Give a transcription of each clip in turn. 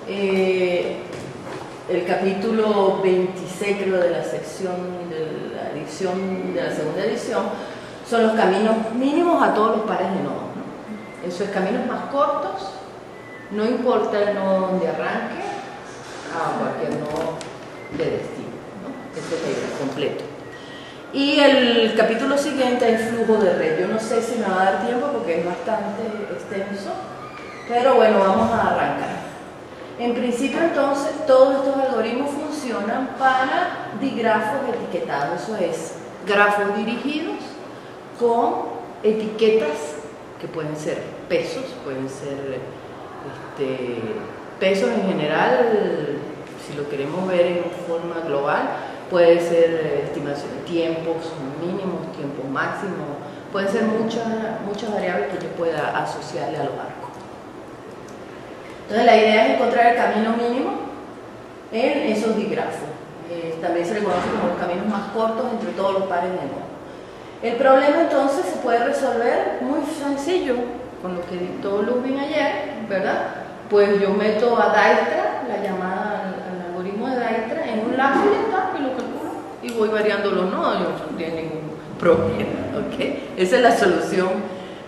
el capítulo 26, creo, de la sección de la edición, de la segunda edición, son los caminos mínimos a todos los pares de nodos, ¿no? Eso es caminos más cortos, no importa el nodo donde arranque, a cualquier nodo de destino, ¿no? Ese es la idea completo. Y el capítulo siguiente es el flujo de red. Yo no sé si me va a dar tiempo porque es bastante extenso, pero bueno, vamos a arrancar. En principio, entonces, todos estos algoritmos funcionan para digrafos etiquetados, eso es, grafos dirigidos con etiquetas que pueden ser pesos, pueden ser pesos en general, si lo queremos ver en forma global, puede ser estimación de tiempos mínimos, tiempos máximos, pueden ser muchas variables que yo pueda asociarle a los arcos. Entonces la idea es encontrar el camino mínimo en esos digrafos. También se le conoce como los caminos más cortos entre todos los pares de nodos. El problema entonces se puede resolver muy sencillo con lo que dictó Lubin ayer, ¿verdad? Pues yo meto a Dijkstra, la llamada al algoritmo de Dijkstra, en un lazo y lo calculo y voy variando los nodos, no tiene ningún problema, ¿ok? Esa es la solución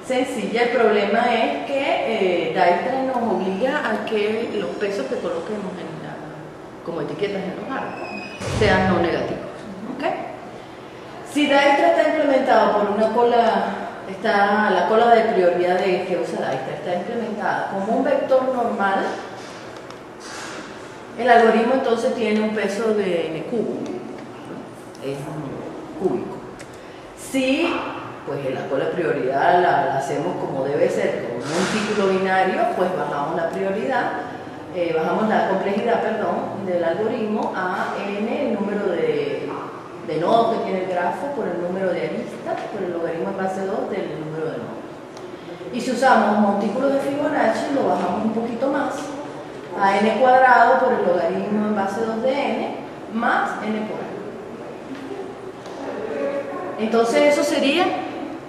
sencilla. El problema es que Dijkstra nos obliga a que los pesos que coloquemos como etiquetas en los arcos sean no negativos, ¿ok? Si Dijkstra está implementado por una cola, la cola de prioridad que usa Dijkstra está implementada como un vector normal, el algoritmo entonces tiene un peso de n cubo, es un cúbico. Si pues la cola de prioridad la hacemos como debe ser, con un título binario, pues bajamos la prioridad, bajamos la complejidad, perdón, del algoritmo a n, el número de nodos que tiene el grafo, por el número de aristas, por el logaritmo en base 2 del número de nodos. Y si usamos montículos de Fibonacci, lo bajamos un poquito más, a n cuadrado por el logaritmo en base 2 de n, más n por n. Entonces eso sería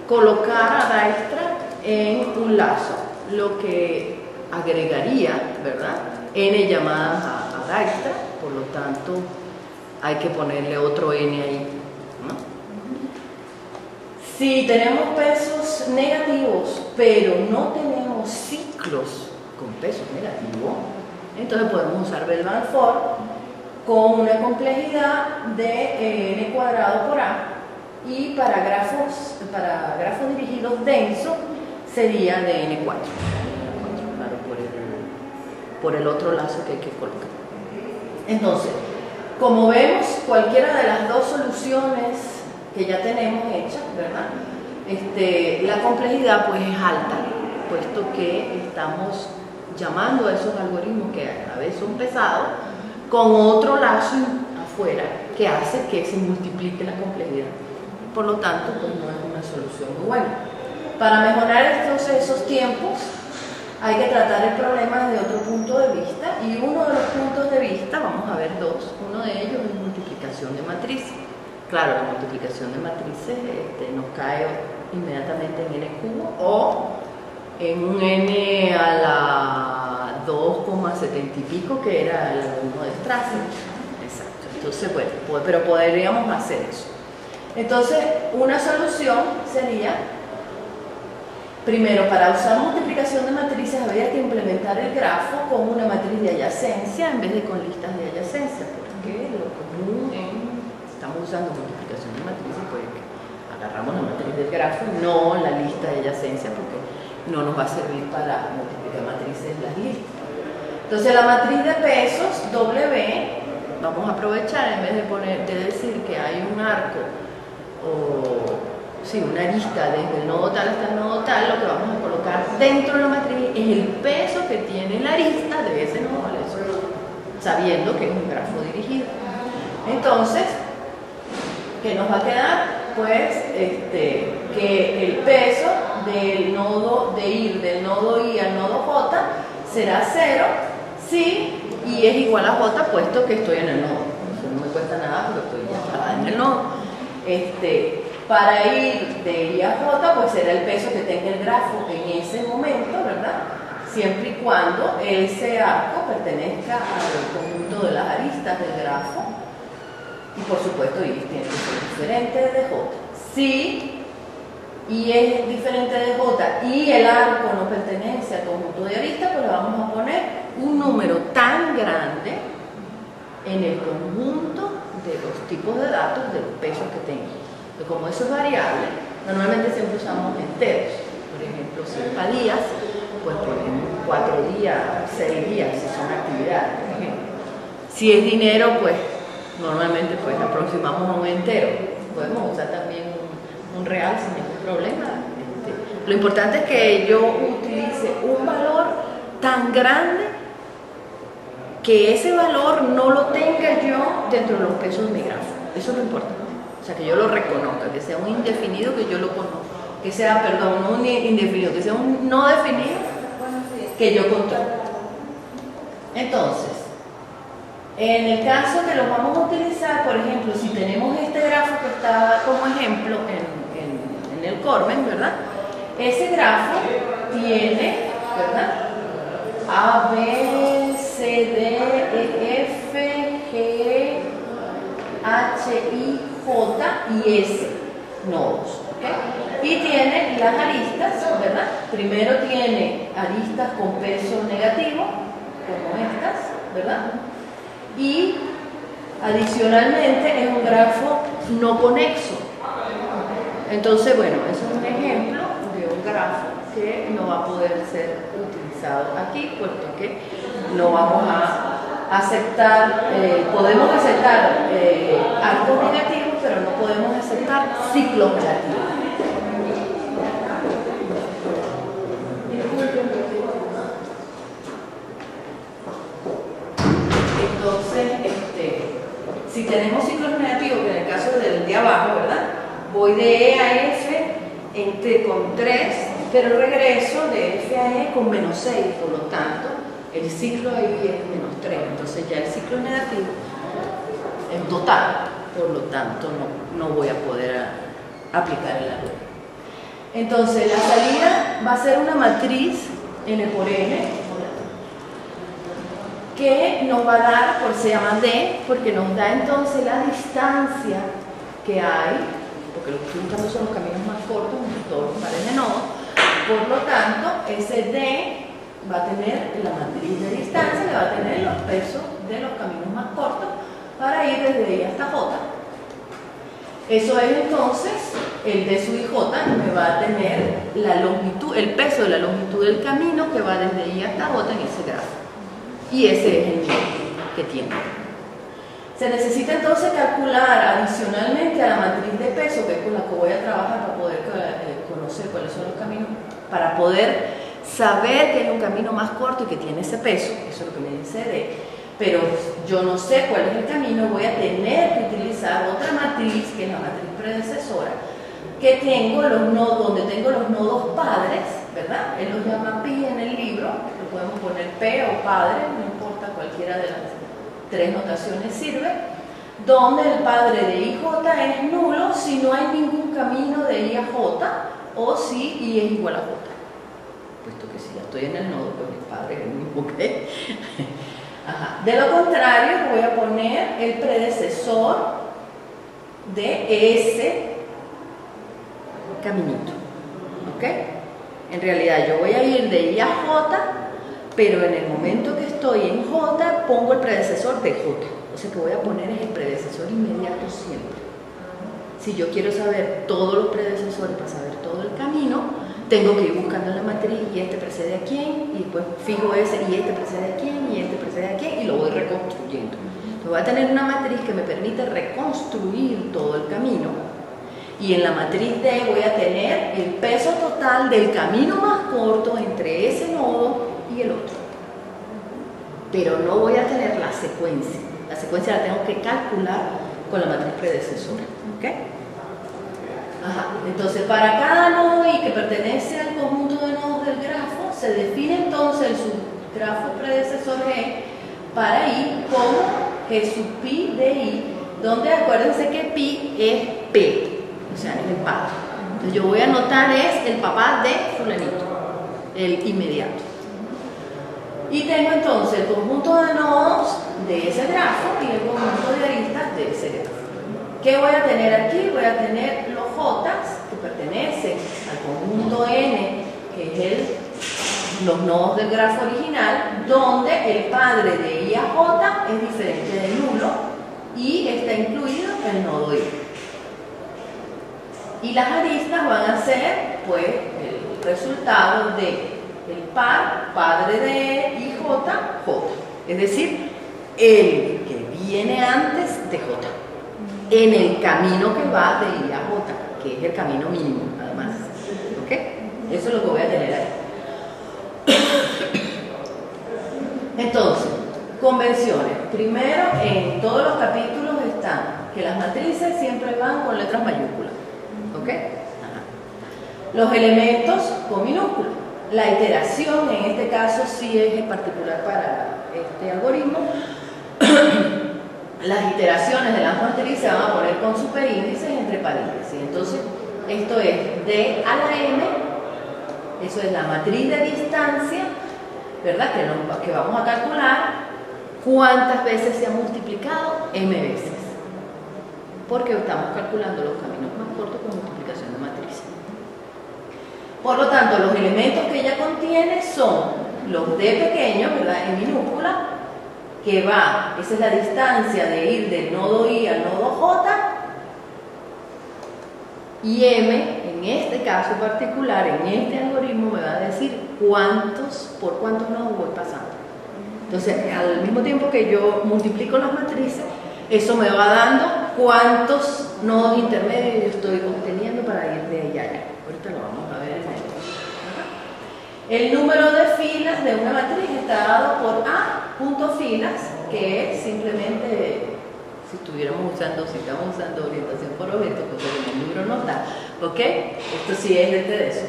colocar a Dijkstra en un lazo, lo que agregaría, ¿verdad?, n llamadas a Dijkstra, por lo tanto hay que ponerle otro n ahí, ¿no? Si tenemos pesos negativos, pero no tenemos ciclos con pesos negativos, entonces podemos usar Bellman-Ford con una complejidad de n cuadrado por a, y para grafos dirigidos densos sería de n4, claro, por el otro lazo que hay que colocar. Entonces, como vemos, cualquiera de las dos soluciones que ya tenemos hechas, ¿verdad? La complejidad pues es alta, puesto que estamos llamando a esos algoritmos que a la vez son pesados, con otro lazo afuera que hace que se multiplique la complejidad. Por lo tanto, pues no es una solución muy buena. Para mejorar esos tiempos, hay que tratar el problema desde otro punto de vista, y uno de los puntos de vista, vamos a ver dos, uno de ellos es multiplicación de matrices. Claro, la multiplicación de matrices nos cae inmediatamente en n cubo o en un n a la 2,70 y pico, que era el algoritmo de Strasser. Exacto. Entonces, bueno, pero podríamos hacer eso. Entonces, una solución sería, primero, para usar multiplicación de matrices habría que implementar el grafo con una matriz de adyacencia en vez de con listas de adyacencia, porque lo común estamos usando multiplicación de matrices, pues agarramos la matriz del grafo, no la lista de adyacencia, porque no nos va a servir para multiplicar matrices las listas. Entonces la matriz de pesos, W, vamos a aprovechar, en vez de decir que hay un arco, una arista desde el nodo tal hasta el nodo tal, lo que vamos a colocar dentro de la matriz es el peso que tiene la arista de ese nodo, sabiendo que es un grafo dirigido. Entonces, ¿qué nos va a quedar? Pues que el peso del nodo de ir del nodo I al nodo J será 0 si I es igual a J, puesto que estoy en el nodo. Eso no me cuesta nada porque estoy ya parada en el nodo. Para ir de I a J, pues será el peso que tenga el grafo en ese momento, ¿verdad? siempre y cuando ese arco pertenezca al conjunto de las aristas del grafo, y por supuesto Y tiene que ser diferente de J. Si Y es diferente de J y el arco no pertenece al conjunto de aristas, pues le vamos a poner un número tan grande en el conjunto de los tipos de datos de los pesos que tengo. Entonces, como eso es variable, normalmente siempre usamos enteros. Por ejemplo, 5 días, pues ponemos 4 días, 6 días, si son actividades, por ejemplo. Si es dinero, pues normalmente pues aproximamos a un entero. Podemos usar también un real sin ningún problema. Lo importante es que yo utilice un valor tan grande que ese valor no lo tenga yo dentro de los pesos de mi grafo. Eso es lo importante. O sea, que yo lo reconozca, que sea un indefinido que yo lo conozca. Que sea, perdón, no un indefinido, que sea un no definido que yo controle. Entonces, en el caso que lo vamos a utilizar, por ejemplo, si tenemos este grafo que está como ejemplo en el Cormen, ¿verdad? Ese grafo tiene, ¿verdad? A, B, C, D, E, F, G, H, I, J y S nodos. ¿Okay? Y tiene las aristas, ¿verdad? Primero tiene aristas con peso negativo, como estas, ¿verdad? Y adicionalmente es un grafo no conexo. Entonces, bueno, eso es un ejemplo de un grafo que no va a poder ser utilizado aquí, puesto que no vamos a aceptar, podemos aceptar arcos negativos, pero no podemos aceptar ciclos negativos. Entonces, si tenemos ciclos negativos, que en el caso del de abajo, ¿verdad? Voy de E a F con 3, pero regreso de F a E con menos 6, por lo tanto, el ciclo ahí es menos 3. Entonces ya el ciclo negativo en total, por lo tanto, no voy a poder aplicar el algoritmo. Entonces, la salida va a ser una matriz N por N, que nos va a dar, se llama D, porque nos da entonces la distancia que hay, porque lo que estoy buscando son los caminos más cortos en todos los pares de nodos. Por lo tanto, ese D va a tener la matriz de distancia, le va a tener los pesos de los caminos más cortos para ir desde I hasta J. Eso es entonces, el D sub I J me va a tener la longitud, el peso de la longitud del camino que va desde I hasta J en ese grafo. Y ese es el nivel que tiene. Se necesita entonces calcular adicionalmente a la matriz de peso, que es con la que voy a trabajar para poder conocer cuáles son los caminos, para poder saber que hay un camino más corto y que tiene ese peso, eso es lo que me dice D, pero yo no sé cuál es el camino, voy a tener que utilizar otra matriz, que es la matriz predecesora, que tengo los nodos, donde tengo los nodos padres, ¿verdad? Él los llama pi en el libro, lo podemos poner P o padre, no importa, cualquiera de las tres notaciones sirve, donde el padre de IJ es nulo si no hay ningún camino de I a J o si I es igual a J. Puesto que si ya estoy en el nodo, pues el padre es el mismo, ¿ok? Ajá. De lo contrario, voy a poner el predecesor de ese caminito, ¿ok? En realidad yo voy a ir de I a J, pero en el momento que estoy en J, pongo el predecesor de J. O sea que voy a poner es el predecesor inmediato siempre. Si yo quiero saber todos los predecesores para saber todo el camino, tengo que ir buscando en la matriz y este precede a quién, y después fijo ese, y este precede a quién, y este precede a quién, y lo voy reconstruyendo. Entonces voy a tener una matriz que me permite reconstruir todo el camino, y en la matriz D voy a tener el peso total del camino más corto entre ese nodo y el otro. Pero no voy a tener la secuencia. La secuencia la tengo que calcular con la matriz predecesora. ¿Ok? Ajá. Entonces, para cada nodo I que pertenece al conjunto de nodos del grafo, se define entonces el subgrafo predecesor G para I como G sub pi de I, donde acuérdense que pi es P, o sea, es el padre. Entonces, yo voy a anotar es el papá de fulanito, el inmediato. Y tengo entonces el conjunto de nodos de ese grafo y el conjunto de aristas de ese grafo. ¿Qué voy a tener aquí? Voy a tener los J que pertenecen al conjunto N, que es los nodos del grafo original, donde el padre de I a J es diferente de nulo y está incluido el nodo I. Y las aristas van a ser, pues, el resultado de el par, padre de I, J, J. Es decir, el que viene antes de J, en el camino que va de I a J, que es el camino mínimo, además. ¿Ok? Eso es lo que voy a tener ahí. Entonces, convenciones. Primero, en todos los capítulos están que las matrices siempre van con letras mayúsculas. ¿Ok? Ajá. Los elementos con minúsculas. La iteración, en este caso, sí es particular para este algoritmo. Las iteraciones de las matrices se van a poner con superíndices entre paréntesis. Entonces, esto es D a la M, eso es la matriz de distancia, ¿verdad? Que vamos a calcular cuántas veces se ha multiplicado M veces. Porque estamos calculando los caminos más cortos con multiplicación de matrices. Por lo tanto, los elementos que ella contiene son los D pequeños, ¿verdad? En minúscula, que va, esa es la distancia de ir del nodo I al nodo J, y M, en este caso particular, en este algoritmo, me va a decir por cuántos nodos voy pasando. Entonces, al mismo tiempo que yo multiplico las matrices, eso me va dando cuántos nodos intermedios yo estoy obteniendo para ir de allá a allá. Ahorita lo vamos a ver en el número de filas de una matriz está dado por A punto filas, que es simplemente, si estamos usando orientación por objetos, cosa que en el libro no está, ¿ok? Esto sí es de eso.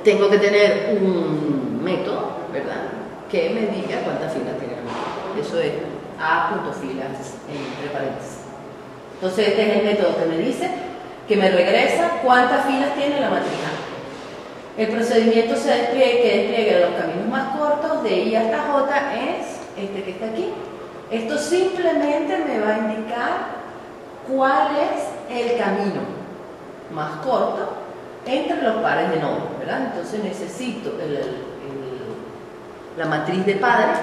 Tengo que tener un método, ¿verdad?, que me diga cuántas filas tiene la matriz. Eso es A punto filas entre paréntesis. Entonces este es el método que me dice, que me regresa cuántas filas tiene la matriz A. El procedimiento que despliega los caminos más cortos de I hasta J es este que está aquí. Esto simplemente me va a indicar cuál es el camino más corto entre los pares de nodos, ¿verdad? Entonces necesito la matriz de padre,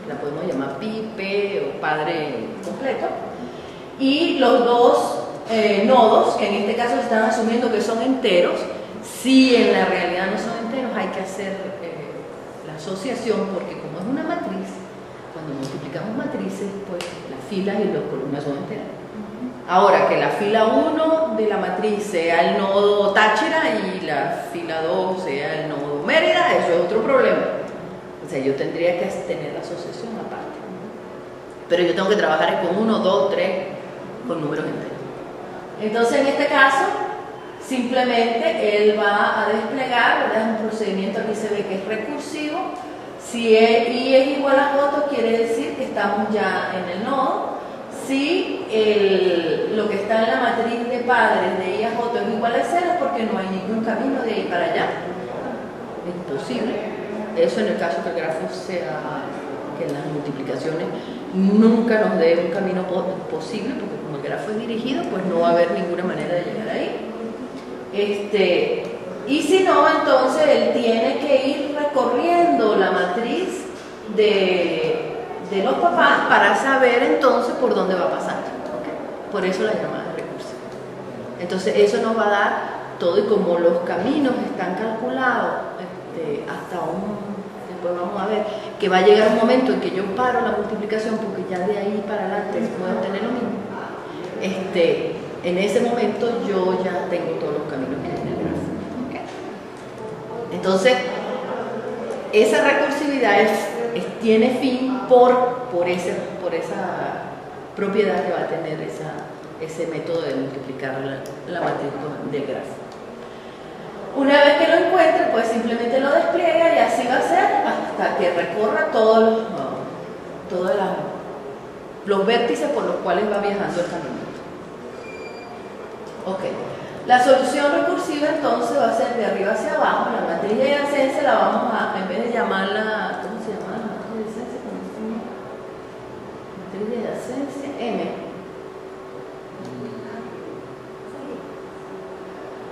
la podemos llamar pi, p o padre completo, y los dos nodos, que en este caso están asumiendo que son enteros. Si en la realidad no son enteros, hay que hacer la asociación, porque como es una matriz, cuando multiplicamos matrices, pues las filas y las columnas son enteras. Ahora, que la fila 1 de la matriz sea el nodo Táchira y la fila 2 sea el nodo Mérida, eso es otro problema. O sea, yo tendría que tener la asociación aparte. Pero yo tengo que trabajar con 1, 2, 3, con números enteros. Entonces, en este caso, simplemente él va a desplegar, ¿verdad? Es un procedimiento, aquí se ve que es recursivo. Si I es igual a J, quiere decir que estamos ya en el nodo. Si lo que está en la matriz de padres de I a J es igual a 0, es porque no hay ningún camino de ahí para allá. Es imposible. Eso en el caso que el grafo sea, que las multiplicaciones nunca nos dé un camino posible, porque como el grafo es dirigido, pues no va a haber ninguna manera de llegar ahí. Y si no, entonces él tiene que ir recorriendo la matriz de los papás para saber entonces por dónde va pasando. ¿Okay? Por eso la llamada recursiva. Entonces eso nos va a dar todo, y como los caminos están calculados hasta después vamos a ver que va a llegar un momento en que yo paro la multiplicación, porque ya de ahí para adelante se puede obtener lo mismo. En ese momento yo ya tengo todos los caminos que hay en el grafo. ¿Okay? Entonces, esa recursividad tiene fin por esa propiedad que va a tener ese método de multiplicar la matriz del grafo. Una vez que lo encuentre, pues simplemente lo despliega, y así va a ser hasta que recorra todos los vértices por los cuales va viajando el camino. Ok, La solución recursiva entonces va a ser de arriba hacia abajo. La matriz de adyacencia la vamos a, en vez de llamarla, ¿cómo se llama la matriz de adyacencia? Matriz de adyacencia, M.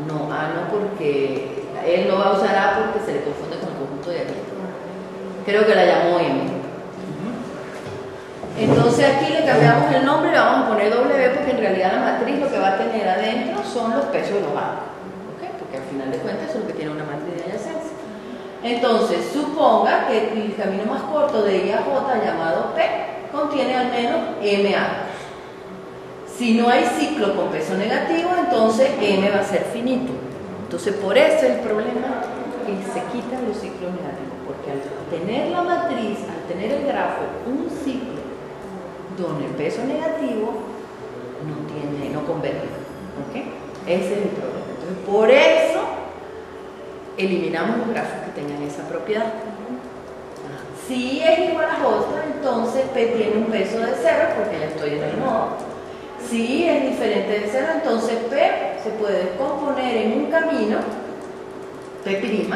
No, no, porque él no va a usar A porque se le confunde con el conjunto de aquí. Creo que la llamó M. Entonces aquí le cambiamos el nombre y le vamos a poner W porque en realidad la matriz lo que va a tener adentro son los pesos de los arcos. ¿Okay? Porque al final de cuentas eso es lo que tiene una matriz de adyacencia. Entonces, suponga que el camino más corto de I a J llamado P contiene al menos M arcos. Si no hay ciclo con peso negativo, entonces M va a ser finito. Entonces, por eso el problema es que se quitan los ciclos negativos, porque al tener la matriz, al tener el grafo, un ciclo donde el peso negativo no converge. ¿Okay? Ese es el problema. Entonces, por eso eliminamos los grafos que tengan esa propiedad. Si es igual a J, entonces P tiene un peso de 0, porque ya estoy en el nodo. Si es diferente de 0, entonces P se puede descomponer en un camino, P',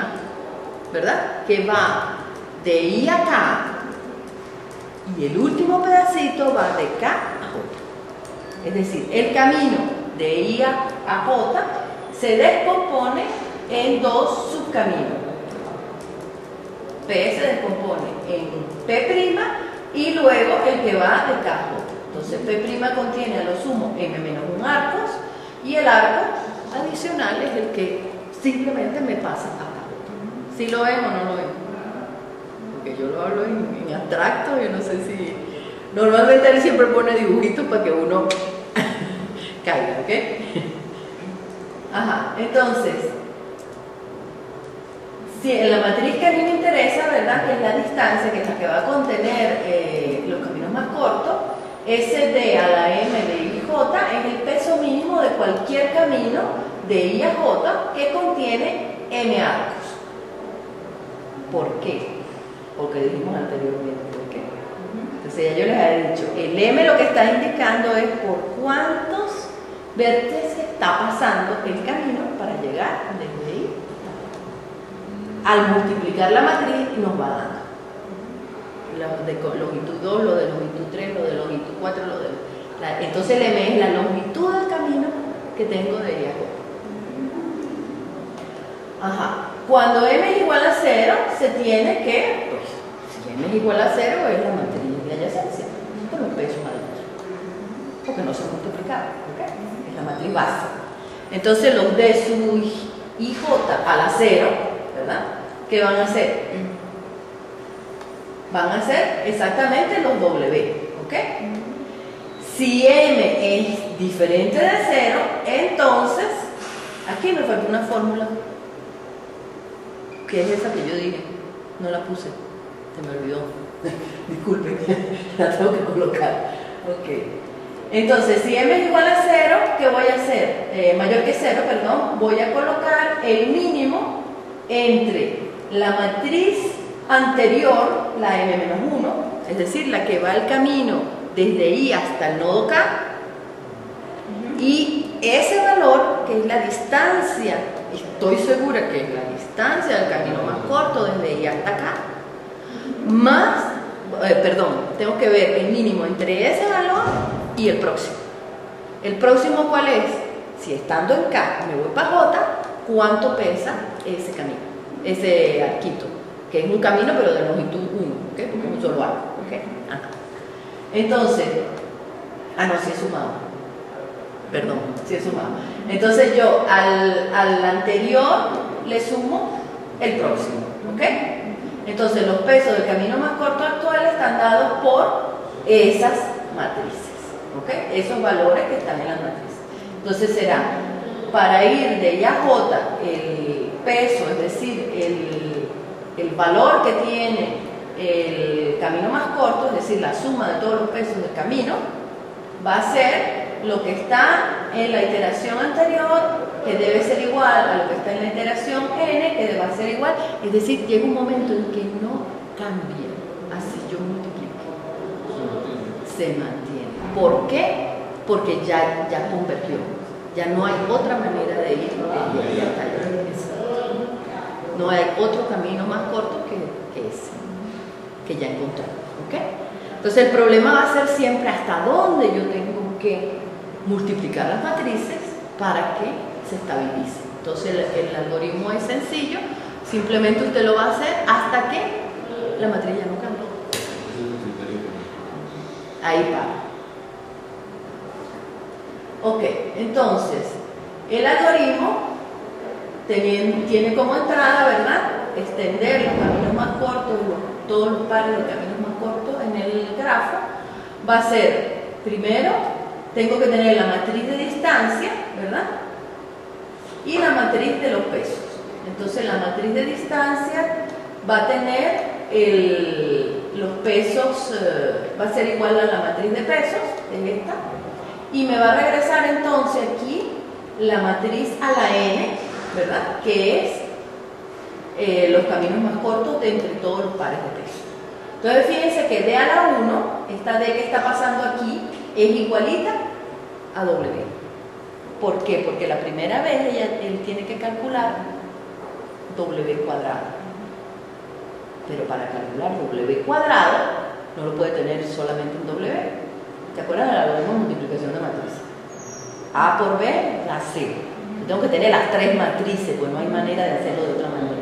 ¿verdad? Que va de I a K, y el último pedacito va de K a J. Es decir, el camino de I a J se descompone en dos subcaminos. P se descompone en P' y luego el que va de K a J. Entonces P' contiene a lo sumo M-1 arcos y el arco adicional es el que simplemente me pasa acá. ¿Si lo ven o no lo ven? Porque yo lo hablo en abstracto, yo no sé si... Normalmente él siempre pone dibujitos para que uno caiga, ¿ok? Ajá, entonces, si en la matriz que a mí me interesa, ¿verdad? Que es la distancia, que es la que va a contener los caminos más cortos, ese D a la M de I y J es el peso mínimo de cualquier camino de I a J que contiene M arcos. ¿Por qué? Porque dijimos anteriormente, ¿por qué? Entonces ya yo les había dicho, el M lo que está indicando es por cuántos vértices está pasando el camino para llegar desde I. Al multiplicar la matriz nos va dando. Lo de longitud 2, lo de longitud 3, lo de longitud 4, lo de... entonces el M es la longitud del camino que tengo de I a J. Ajá. Cuando M es igual a 0, se tiene que, pues, si M es igual a 0, es la matriz de adyacencia, con los pesos adentro, porque no se multiplicaron, ¿ok? Es la matriz base. Entonces los de su IJ a la 0, ¿verdad? ¿Qué van a hacer? Van a ser exactamente los W, ¿ok? Si M es diferente de 0, entonces, aquí me falta una fórmula, que es esa que yo dije, no la puse, se me olvidó, disculpen, la tengo que colocar, ok. Entonces, si M es igual a 0, ¿qué voy a hacer? Mayor que 0, perdón, voy a colocar el mínimo entre la matriz anterior, la M-1, es decir, la que va al camino desde I hasta el nodo K, y ese valor, que es la distancia, estoy segura que es la distancia del camino más corto desde I hasta K, más, tengo que ver el mínimo entre ese valor y el próximo. ¿El próximo cuál es? Si estando en K me voy para J, ¿cuánto pesa ese camino? Ese arquito, que es un camino pero de longitud 1, ¿okay? Porque es un solo arco, ¿okay? Entonces, no, sí es sumado, perdón, sí es sumado. Entonces yo al anterior le sumo el próximo, ¿ok? Entonces los pesos del camino más corto actual están dados por esas matrices, ¿ok? Esos valores que están en las matrices. Entonces será, para ir de I a J, el peso, es decir, el valor que tiene el camino más corto, es decir, la suma de todos los pesos del camino, va a ser lo que está en la iteración anterior, que debe ser igual a lo que está en la iteración n, que debe ser igual, es decir, llega un momento en que no cambia, así yo multiplico, se mantiene. ¿Por qué? Porque ya convergió, Ya no hay otra manera de ir hasta allá. No hay otro camino más corto que ese, que ya encontré. ¿Okay? Entonces el problema va a ser siempre hasta dónde yo tengo que multiplicar las matrices para que se estabilice. Entonces el algoritmo es sencillo, simplemente usted lo va a hacer hasta que la matriz ya no cambie. Ahí para. Ok, entonces el algoritmo tiene como entrada, ¿verdad?, extender los caminos más cortos, todos los pares de caminos más cortos en el grafo. Va a ser, primero, tengo que tener la matriz de distancia, ¿verdad?, y la matriz de los pesos. Entonces la matriz de distancia va a tener los pesos, va a ser igual a la matriz de pesos, es esta, y me va a regresar entonces aquí la matriz a la n, ¿verdad?, que es los caminos más cortos de entre todos los pares de pesos. Entonces fíjense que d a la 1, esta d que está pasando aquí, es igualita a w. ¿Por qué? Porque la primera vez él tiene que calcular w cuadrado. Pero para calcular w cuadrado no lo puede tener solamente un w. ¿Se acuerdan del algoritmo de multiplicación de matrices? A por b da c. Yo tengo que tener las tres matrices, pues no hay manera de hacerlo de otra manera.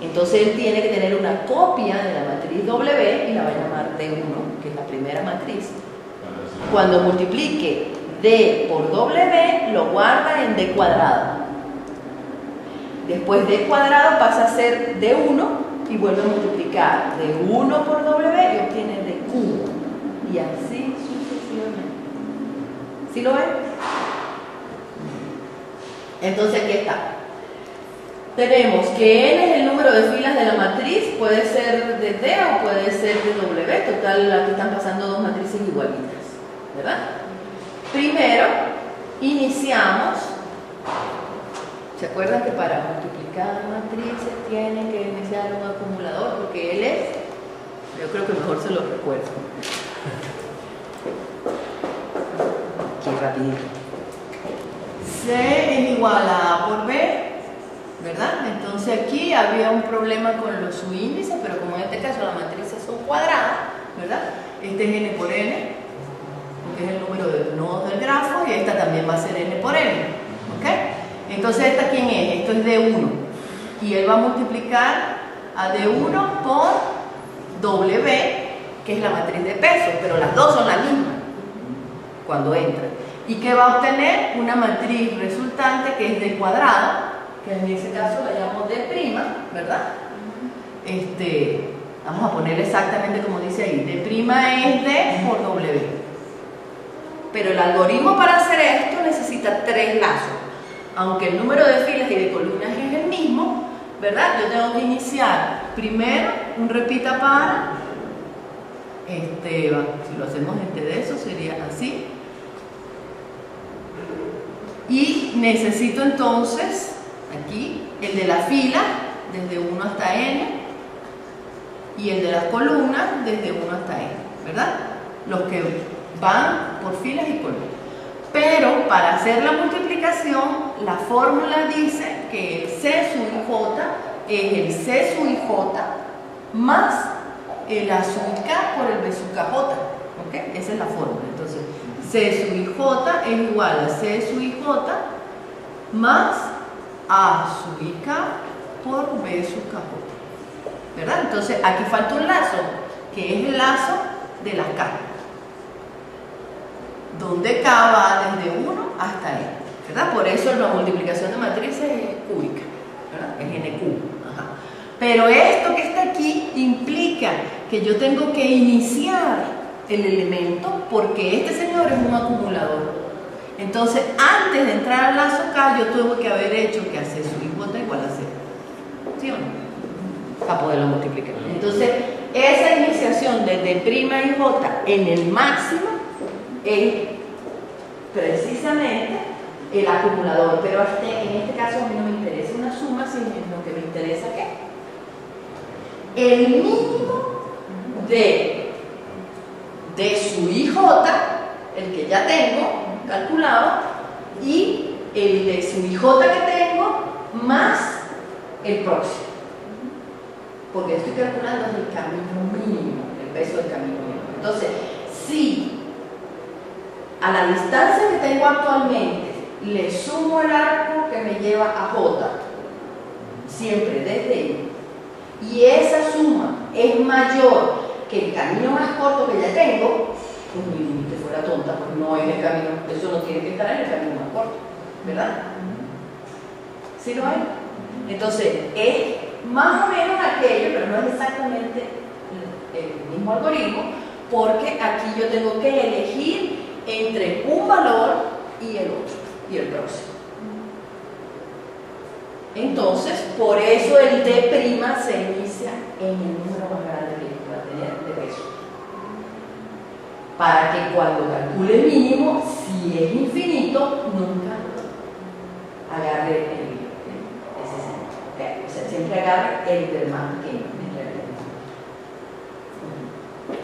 Entonces él tiene que tener una copia de la matriz w y la va a llamar d1, que es la primera matriz. Cuando multiplique d por w, lo guarda en d cuadrado. Después d cuadrado pasa a ser d1 y vuelve a multiplicar d1 por w y obtiene d cubo. Y así sucesivamente. ¿Sí lo ven? Entonces aquí está. Tenemos que n es el número de filas de la matriz, puede ser de d o puede ser de w. Total, aquí están pasando dos matrices igualitas, ¿verdad? Primero, iniciamos. ¿Se acuerdan que para multiplicar matrices tienen que iniciar un acumulador? Porque él es, yo creo que mejor se lo recuerdo. Aquí rapidito. C es igual a A por B, ¿verdad? Entonces aquí había un problema con los subíndices, pero como en este caso las matrices son cuadradas, ¿verdad? Este es n por n, porque es el número de nodos del grafo, y esta también va a ser n por n, ¿ok? Entonces, ¿esta quién es? Esto es D1. Y él va a multiplicar a D1 por W, que es la matriz de pesos, pero las dos son la misma cuando entran. ¿Y qué va a obtener? Una matriz resultante que es D cuadrado, que en ese caso la llamo D', ¿verdad? Vamos a ponerle exactamente como dice ahí. D' es D por W. Pero el algoritmo para hacer esto necesita tres lazos. Aunque el número de filas y de columnas es el mismo, ¿verdad? Yo tengo que iniciar primero un repita para, si lo hacemos de eso sería así, y necesito entonces aquí el de la fila desde 1 hasta n y el de las columnas desde 1 hasta n, ¿verdad? Los que van por filas y columnas. Pero para hacer la multiplicación, la fórmula dice que el C sub I es el C sub I más el A sub K por el B sub KJ. ¿Okay? Esa es la fórmula. Entonces, C sub I es igual a C sub I más A sub IK por B sub KJ. ¿Verdad? Entonces, aquí falta un lazo, que es el lazo de las K, donde K va desde 1 hasta N, ¿verdad? Por eso la multiplicación de matrices es cúbica, ¿verdad? Es n cubo. Ajá. Pero esto que está aquí implica que yo tengo que iniciar el elemento porque este señor es un acumulador. Entonces, antes de entrar al lazo K, yo tuve que haber hecho que a C sub I igual a 0. ¿Sí o no? Para poderlo multiplicar. Entonces, esa iniciación de D' y J en el máximo es precisamente el acumulador, pero en este caso a mí no me interesa una suma, sino que me interesa ¿qué? El mínimo de sub IJ, el que ya tengo calculado, y el de su IJ que tengo más el próximo. Porque estoy calculando el camino mínimo, el peso del camino mínimo. Entonces, si a la distancia que tengo actualmente le sumo el arco que me lleva a J, siempre desde I, y esa suma es mayor que el camino más corto que ya tengo, pues mi límite fuera tonta, pues no es el camino, eso no tiene que estar en el camino más corto, ¿verdad? ¿Sí lo hay? Entonces, es más o menos aquello, pero no es exactamente el mismo algoritmo, porque aquí yo tengo que elegir entre un valor y el otro, y el próximo. Entonces, por eso el D' se inicia en el número más grande que yo pueda tener de peso. Para que cuando calcule el mínimo, si es infinito, nunca agarre ese centro. ¿Okay? O sea, siempre agarre el del más pequeño.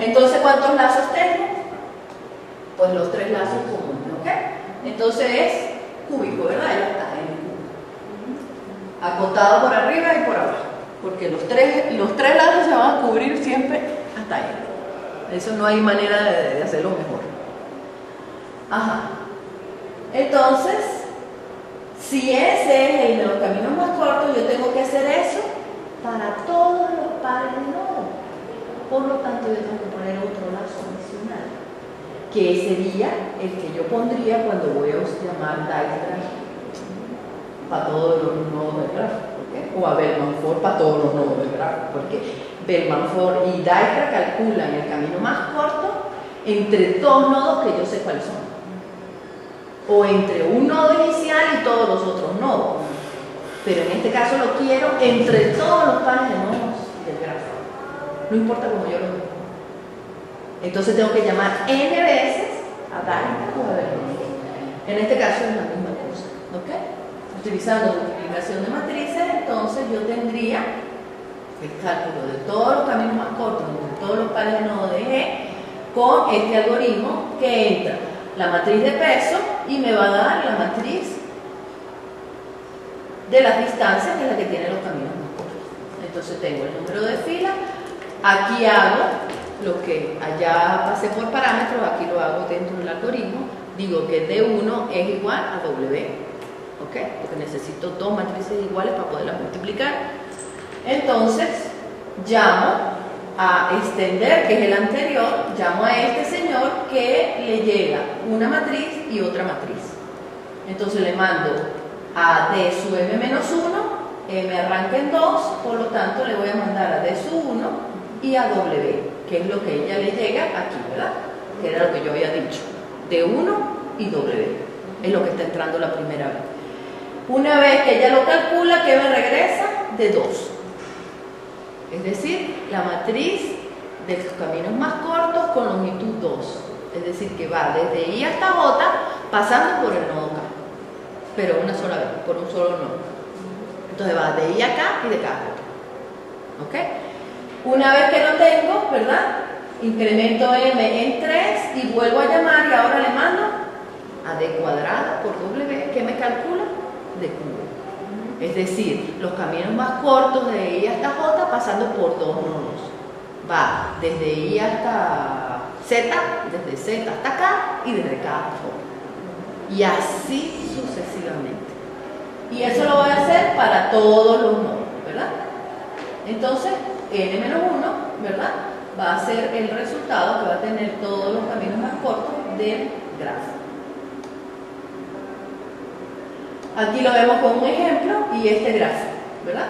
Entonces, ¿cuántos lazos tengo? Pues los 3 lazos comunes. ¿Okay? Entonces es cúbico, ¿verdad? Ya está en el cubo. Acotado por arriba y por abajo. Porque los tres lazos se van a cubrir siempre hasta ahí. Eso no hay manera de hacerlo mejor. Ajá. Entonces, si ese es el de los caminos más cortos, yo tengo que hacer eso para todos los pares de nodo. Por lo tanto, yo tengo que poner otro lazo adicional, que sería el que yo pondría cuando voy a llamar Dijkstra para todos los nodos del gráfico. O a Bellman-Ford para todos los nodos del gráfico, porque Bellman-Ford y Dijkstra calculan el camino más corto entre 2 nodos que yo sé cuáles son, o entre un nodo inicial y todos los otros nodos, pero en este caso lo quiero entre todos los pares de nodos del gráfico, no importa cómo yo lo veo. Entonces tengo que llamar n veces a Dijkstra o a Bellman-Ford. En este caso es la misma cosa, ¿ok? Utilizando multiplicación de matrices, entonces yo tendría el cálculo de todos los caminos más cortos, de todos los pares de nodos de G, con este algoritmo que entra la matriz de peso y me va a dar la matriz de las distancias, que es la que tiene los caminos más cortos. Entonces tengo el número de filas, aquí hago lo que allá pasé por parámetros, aquí lo hago dentro del algoritmo, digo que D1 es igual a W. ¿Ok? Porque necesito 2 matrices iguales para poderlas multiplicar. Entonces, llamo a extender, que es el anterior, llamo a este señor que le llega una matriz y otra matriz. Entonces le mando a D sub m-1, m arranca en 2, por lo tanto le voy a mandar a D sub 1 y a W, que es lo que ella le llega aquí, ¿verdad? Que era lo que yo había dicho. D1 y W, es lo que está entrando la primera vez. Una vez que ella lo calcula, ¿qué me regresa? De 2. Es decir, la matriz de los caminos más cortos con longitud 2. Es decir, que va desde I hasta J, pasando por el nodo K. Pero una sola vez, por un solo nodo. Entonces va de I a K y de K a J. ¿Ok? Una vez que lo tengo, ¿verdad? Incremento M en 3 y vuelvo a llamar y ahora le mando a D cuadrada por W, que me calcula de cubo. Es decir, los caminos más cortos de I hasta J pasando por 2 nodos. Va desde I hasta Z, desde Z hasta K y desde K hasta J. Y así sucesivamente. Y eso lo voy a hacer para todos los nodos, ¿verdad? Entonces, n-1, ¿verdad? Va a ser el resultado que va a tener todos los caminos más cortos del gráfico. Aquí lo vemos con un ejemplo y este gráfico, ¿verdad?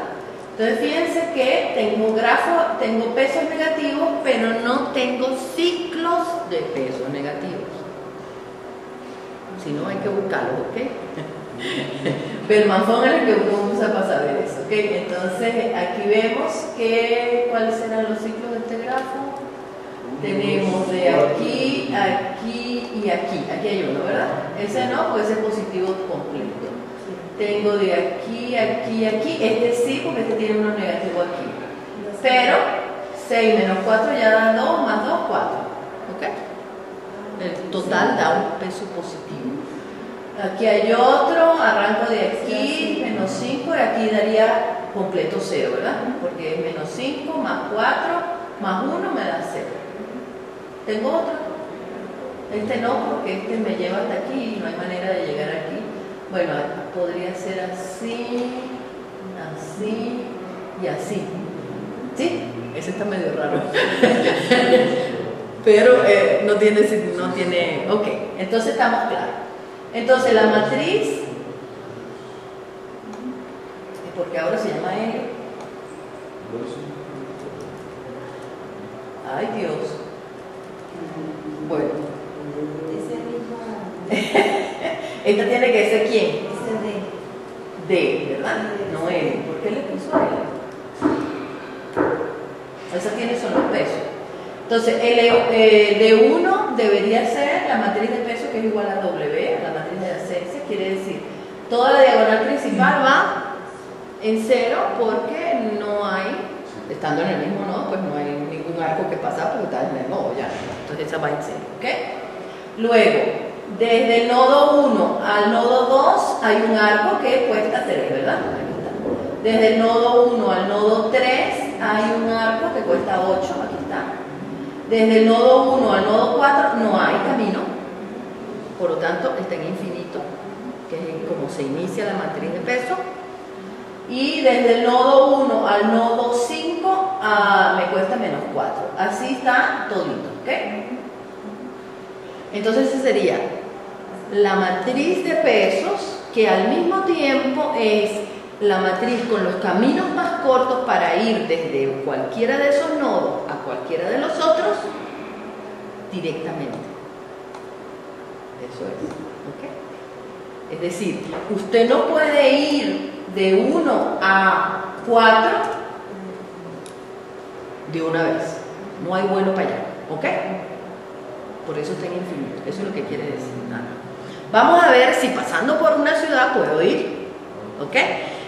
Entonces fíjense que tengo pesos negativos, pero no tengo ciclos de pesos negativos. Si no, hay que buscarlos, ¿ok? Bellman-Ford es el que uno usa para saber eso, ¿ok? Entonces aquí vemos cuáles serán los ciclos de este gráfico. Tenemos de aquí, aquí y aquí. Aquí hay uno, ¿verdad? Ese no, porque ese es positivo completo. Tengo de aquí, aquí, aquí. Este sí, porque este tiene uno negativo aquí. Pero 6 menos 4 ya da 2, más 2, 4. ¿Ok? El total da un peso positivo. Aquí hay otro, arranco de aquí, menos 5, y aquí daría completo 0, ¿verdad? Porque es menos 5 más 4 más 1 me da 0. ¿Tengo otro? Este no, porque este me lleva hasta aquí y no hay manera de llegar aquí. Bueno, podría ser así, así y así. ¿Sí? Ese está medio raro. Pero no tiene... Ok, entonces estamos claros. Entonces la matriz, porque ahora se llama L. Ay, Dios. Bueno. Esta tiene que ser ¿quién? D, ¿verdad? No L. ¿Por qué le puso L? Esa tiene son los pesos. Entonces, D1 debería ser la matriz de peso, que es igual a W, a la matriz de adyacencia. Quiere decir, toda la diagonal principal va en 0 porque no hay, estando en el mismo nodo, pues no hay ningún arco que pasar porque está en el nodo ya. Entonces esa va en 0, ¿ok? Luego, desde el nodo 1 al nodo 2 hay un arco que cuesta 3, ¿verdad? Aquí está. Desde el nodo 1 al nodo 3 hay un arco que cuesta 8, aquí está. Desde el nodo 1 al nodo 4 no hay camino, por lo tanto está en infinito, que es como se inicia la matriz de peso. Y desde el nodo 1 al nodo 5 me cuesta menos 4. Así está todito, ¿ok? Entonces esa sería la matriz de pesos, que al mismo tiempo es la matriz con los caminos más cortos para ir desde cualquiera de esos nodos a cualquiera de los otros directamente. Eso es, ¿ok? Es decir, usted no puede ir de 1 a 4 de una vez. No hay vuelo para allá, ¿ok? Por eso está en infinito. Eso es lo que quiere decir. Nada. Vamos a ver si pasando por una ciudad puedo ir, ¿ok?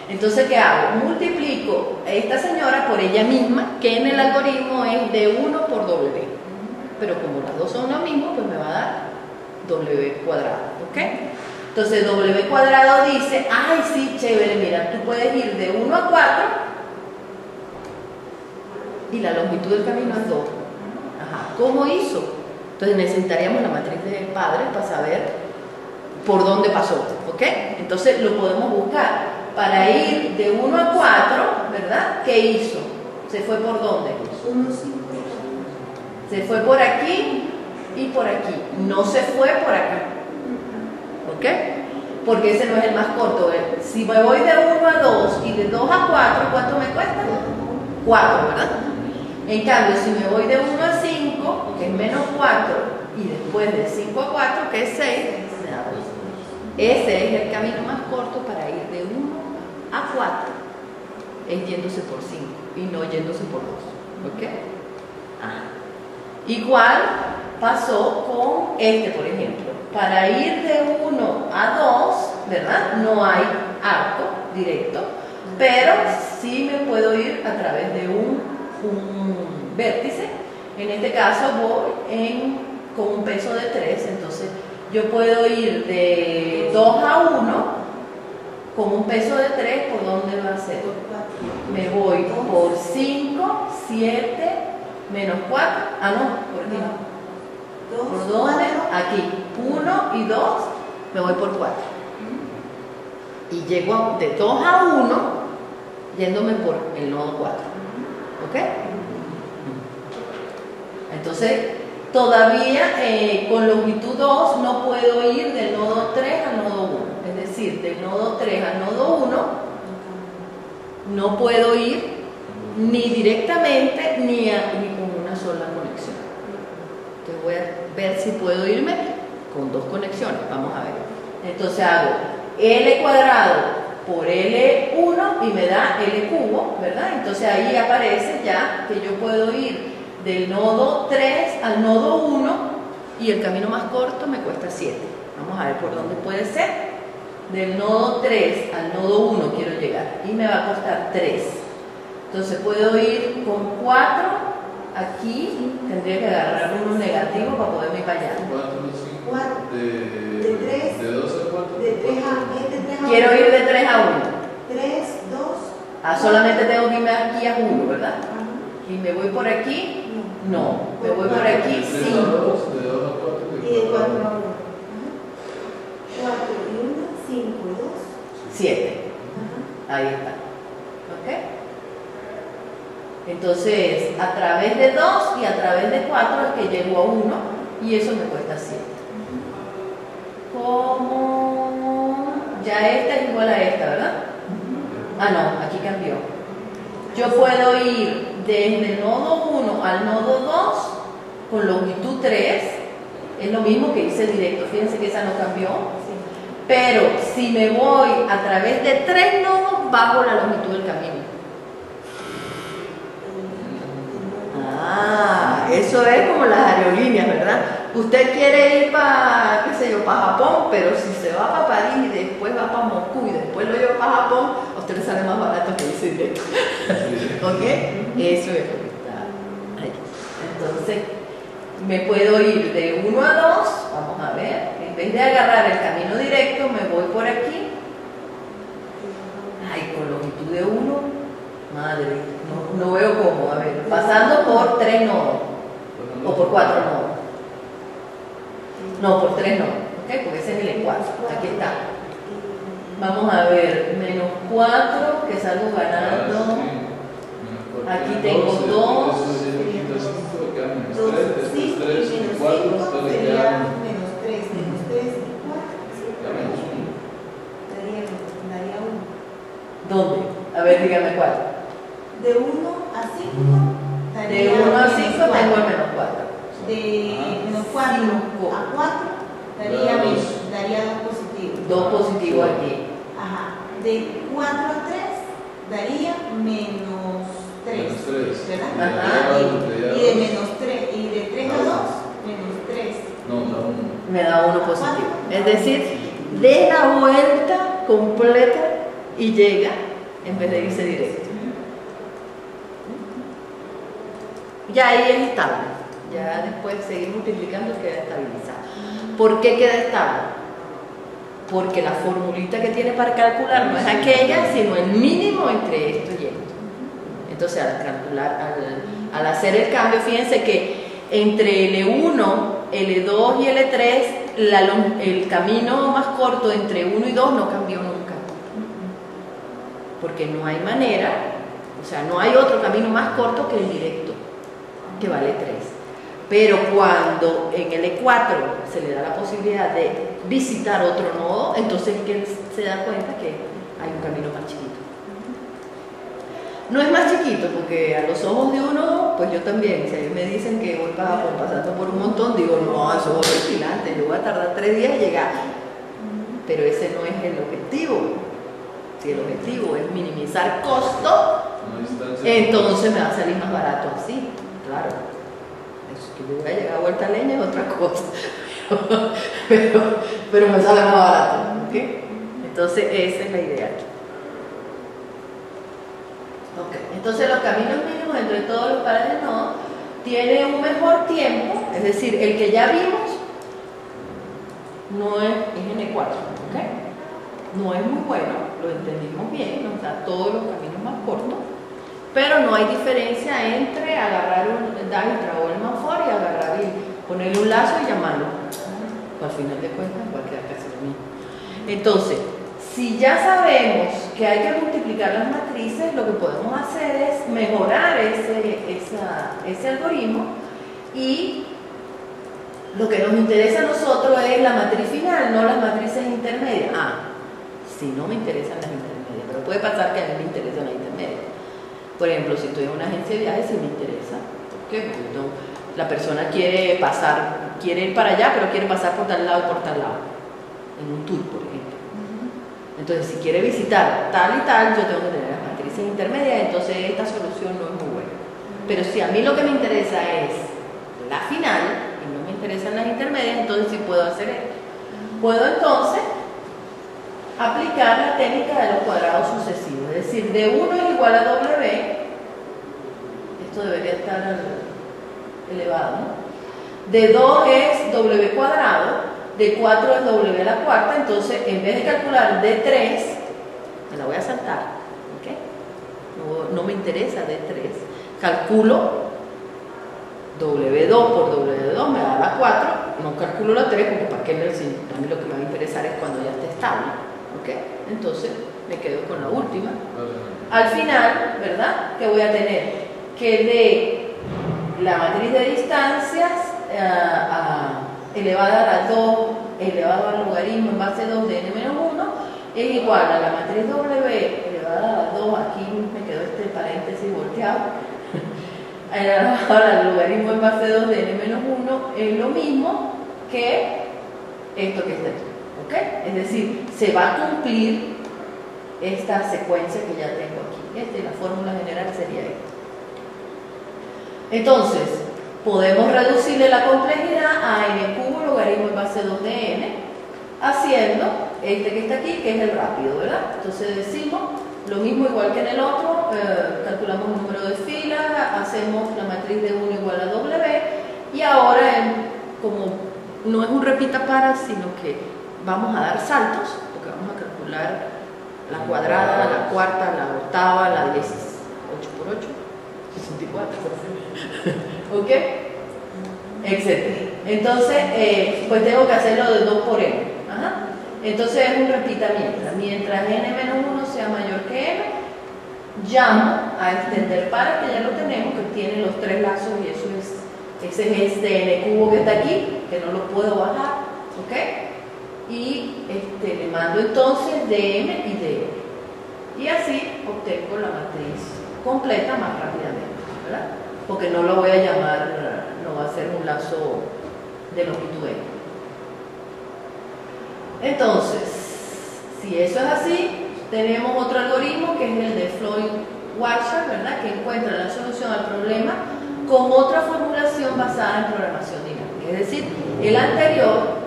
Entonces, ¿qué hago? Multiplico a esta señora por ella misma, que en el algoritmo es de 1 por W. Pero como las dos son lo mismo, pues me va a dar W cuadrado, ¿ok? Entonces W cuadrado dice, ay sí, chévere, mira, tú puedes ir de 1 a 4 y la longitud del camino es 2. Ajá, ¿cómo hizo? Entonces necesitaríamos la matriz de padre para saber por dónde pasó, ¿ok? Entonces lo podemos buscar. Para ir de 1 a 4, ¿verdad? ¿Qué hizo? ¿Se fue por dónde? 1, 5. Se fue por aquí y por aquí. No se fue por acá. ¿Ok? Porque ese no es el más corto. Si me voy de 1 a 2 y de 2 a 4, ¿cuánto me cuesta? 4, ¿verdad? En cambio, si me voy de 1 a 5, que es menos 4, y después de 5 a 4, que es 6, me da 2. Ese es el camino más corto para ir de 1 a 4, es yéndose por 5 y no yéndose por 2. ¿Ok? Ajá. Igual pasó con este, por ejemplo. Para ir de 1 a 2, ¿verdad? No hay arco directo, pero sí me puedo ir a través de un vértice. En este caso voy con un peso de 3, entonces yo puedo ir de 2 a 1 con un peso de 3, ¿por dónde va a ser? Me voy por 5, 7, menos 4, no, por aquí no. ¿Por dónde? Aquí, 1 y 2, me voy por 4. Y llego de 2 a 1, yéndome por el nodo 4. ¿Ok? Entonces, todavía con longitud 2 no puedo ir del nodo 3 al nodo 1. Es decir, del nodo 3 al nodo 1 no puedo ir ni directamente ni con una sola conexión. Entonces voy a ver si puedo irme con 2 conexiones. Vamos a ver. Entonces hago L cuadrado por L1 y me da L cubo, ¿verdad? Entonces ahí aparece ya que yo puedo ir del nodo 3 al nodo 1 y el camino más corto me cuesta 7. Vamos a ver por dónde puede ser. Del nodo 3 al nodo 1 quiero llegar y me va a costar 3. Entonces puedo ir con 4 aquí, tendría que agarrar unos negativos para poderme ir para allá. 4 y 5. De 3. De 2 a 4. De 3 a 1. Quiero ir de 3 a 1. 3, 2. Solamente tengo que irme aquí a 1, ¿verdad? Ajá. Y me voy por aquí. No. No, me voy por aquí 5. De 2 a 4. Y de 4 a 1. 4 y 1, 5 y 2. 7. Ahí está. ¿Ok? Entonces, a través de 2 y a través de 4 es que llego a 1 y eso me cuesta 7. Como ya esta es igual a esta, ¿verdad? Ah, no, aquí cambió. Yo puedo ir desde el nodo 1 al nodo 2 con longitud 3. Es lo mismo que hice directo. Fíjense que esa no cambió. Pero si me voy a través de 3 nodos, bajo la longitud del camino. Ah, eso es como las aerolíneas, ¿verdad? Usted quiere ir para, qué sé yo, para Japón, pero si se va para París y después va para Moscú y después lo lleva para Japón, a usted le sale más barato que irse directo. ¿Ok? Eso es lo que está ahí. Entonces, me puedo ir de 1 a 2, vamos a ver, en vez de agarrar el camino directo, me voy por aquí. Ay, con longitud de 1, madre, no veo cómo, a ver, pasando por 3 nodos, o por 4 nodos. No, por 3 nodos, ¿ok? Porque ese es el E4, aquí está. Vamos a ver, menos 4, que salgo ganando. Aquí tengo 2. 3 y 4, sería menos 3 y 4. Daría 1. ¿Dónde? A ver, dígame cuál. De 1 a 5. De 1 a 5 tengo el menos 4. De menos 4 a 4 daría 2 positivos. 2 positivos aquí. Ajá. De 4 a 3 daría menos 3. ¿Verdad? Ajá. Y de menos 3, y de 3 a 2, menos 3. No, da 1. Me da 1 positivo. Es decir, de la vuelta completa y llega en vez de irse directo. Ya ahí es estable. Ya después seguir multiplicando queda estabilizado. ¿Por qué queda estable? Porque la formulita que tiene para calcular no es aquella, sino el mínimo entre esto y esto. Entonces, al calcular, al hacer el cambio, fíjense que entre L1, L2 y L3, el camino más corto entre 1 y 2 no cambió nunca. Porque no hay manera, o sea, no hay otro camino más corto que el directo, que vale 3. Pero cuando en el E4 se le da la posibilidad de visitar otro nodo, entonces es que él se da cuenta que hay un camino más chiquito. No es más chiquito porque a los ojos de uno, pues yo también, si a mí me dicen que voy para Japón pasando por un montón, digo, no, eso es fascinante, yo voy a tardar 3 días en llegar. Pero ese no es el objetivo. Si el objetivo es minimizar costo, entonces me va a salir más barato así, claro. Es que yo voy a llegar a vuelta a leña es otra cosa, pero me sale más barato, ¿ok? Entonces esa es la idea aquí. Okay. Entonces los caminos mínimos entre todos los pares de nodos tienen un mejor tiempo, es decir, el que ya vimos no es N4, ¿ok? No es muy bueno, lo entendimos bien, nos da todos los caminos más cortos, pero no hay diferencia entre agarrar un Dijkstra o el Manfort y agarrar y ponerle un lazo y llamarlo. Al final de cuentas, cualquiera que hace lo mismo. Entonces, si ya sabemos que hay que multiplicar las matrices, lo que podemos hacer es mejorar ese algoritmo y lo que nos interesa a nosotros es la matriz final, no las matrices intermedias. Si no me interesan las intermedias, pero puede pasar que a mí me interesan las intermedias. Por ejemplo, si estoy en una agencia de viajes, sí me interesa. ¿Por qué? Porque la persona quiere ir para allá, pero quiere pasar por tal lado y por tal lado. En un tour, por ejemplo. Entonces, si quiere visitar tal y tal, yo tengo que tener las matrices intermedias, entonces esta solución no es muy buena. Pero si a mí lo que me interesa es la final, y no me interesan las intermedias, entonces sí puedo hacer esto. Puedo entonces aplicar la técnica de los cuadrados sucesivos, es decir, de 1 es igual a W, esto debería estar elevado, ¿no? De 2 es W cuadrado, de 4 es W a la cuarta, entonces en vez de calcular D3, me la voy a saltar, ¿ok? No me interesa D3, calculo W2 por W2 me da la 4, no calculo la 3 porque para qué me, si a mí lo que me va a interesar es cuando ya esté estable, ¿ok? Entonces me quedo con la última. Al final, ¿verdad? ¿Qué voy a tener? Que de la matriz de distancias elevada a la 2 elevado al logaritmo en base 2 de n-1 es igual a la matriz W elevada a 2, aquí me quedó este paréntesis volteado, ahora el logaritmo en base 2 de n-1 es lo mismo que esto que está aquí, ¿ok? Es decir, se va a cumplir esta secuencia que ya tengo aquí. La fórmula general sería esta. Entonces, podemos reducirle la complejidad a n cubo logaritmo en base 2 de n, haciendo este que está aquí, que es el rápido, ¿verdad? Entonces decimos lo mismo igual que en el otro, calculamos el número de filas, hacemos la matriz de 1 igual a W, y ahora, como no es un repita para, sino que vamos a dar saltos, porque vamos a calcular la cuadrada, la cuarta, la octava, la 10, 8 por 8, 64, ¿ok? Etcétera. Entonces, pues tengo que hacerlo de 2 por n. Ajá. Entonces es un repitamiento. Mientras n-1 sea mayor que m, llamo a extender para, que ya lo tenemos, que tiene los 3 lazos, y eso es, ese es este n cubo que está aquí, que no lo puedo bajar, ¿ok? Y le mando entonces dm y dm. Y así obtengo la matriz completa más rápidamente, ¿verdad? Porque no lo voy a llamar, no va a ser un lazo de longitud n. Entonces, si eso es así, tenemos otro algoritmo que es el de Floyd-Warshall, ¿verdad? Que encuentra la solución al problema con otra formulación basada en programación dinámica. Es decir, el anterior,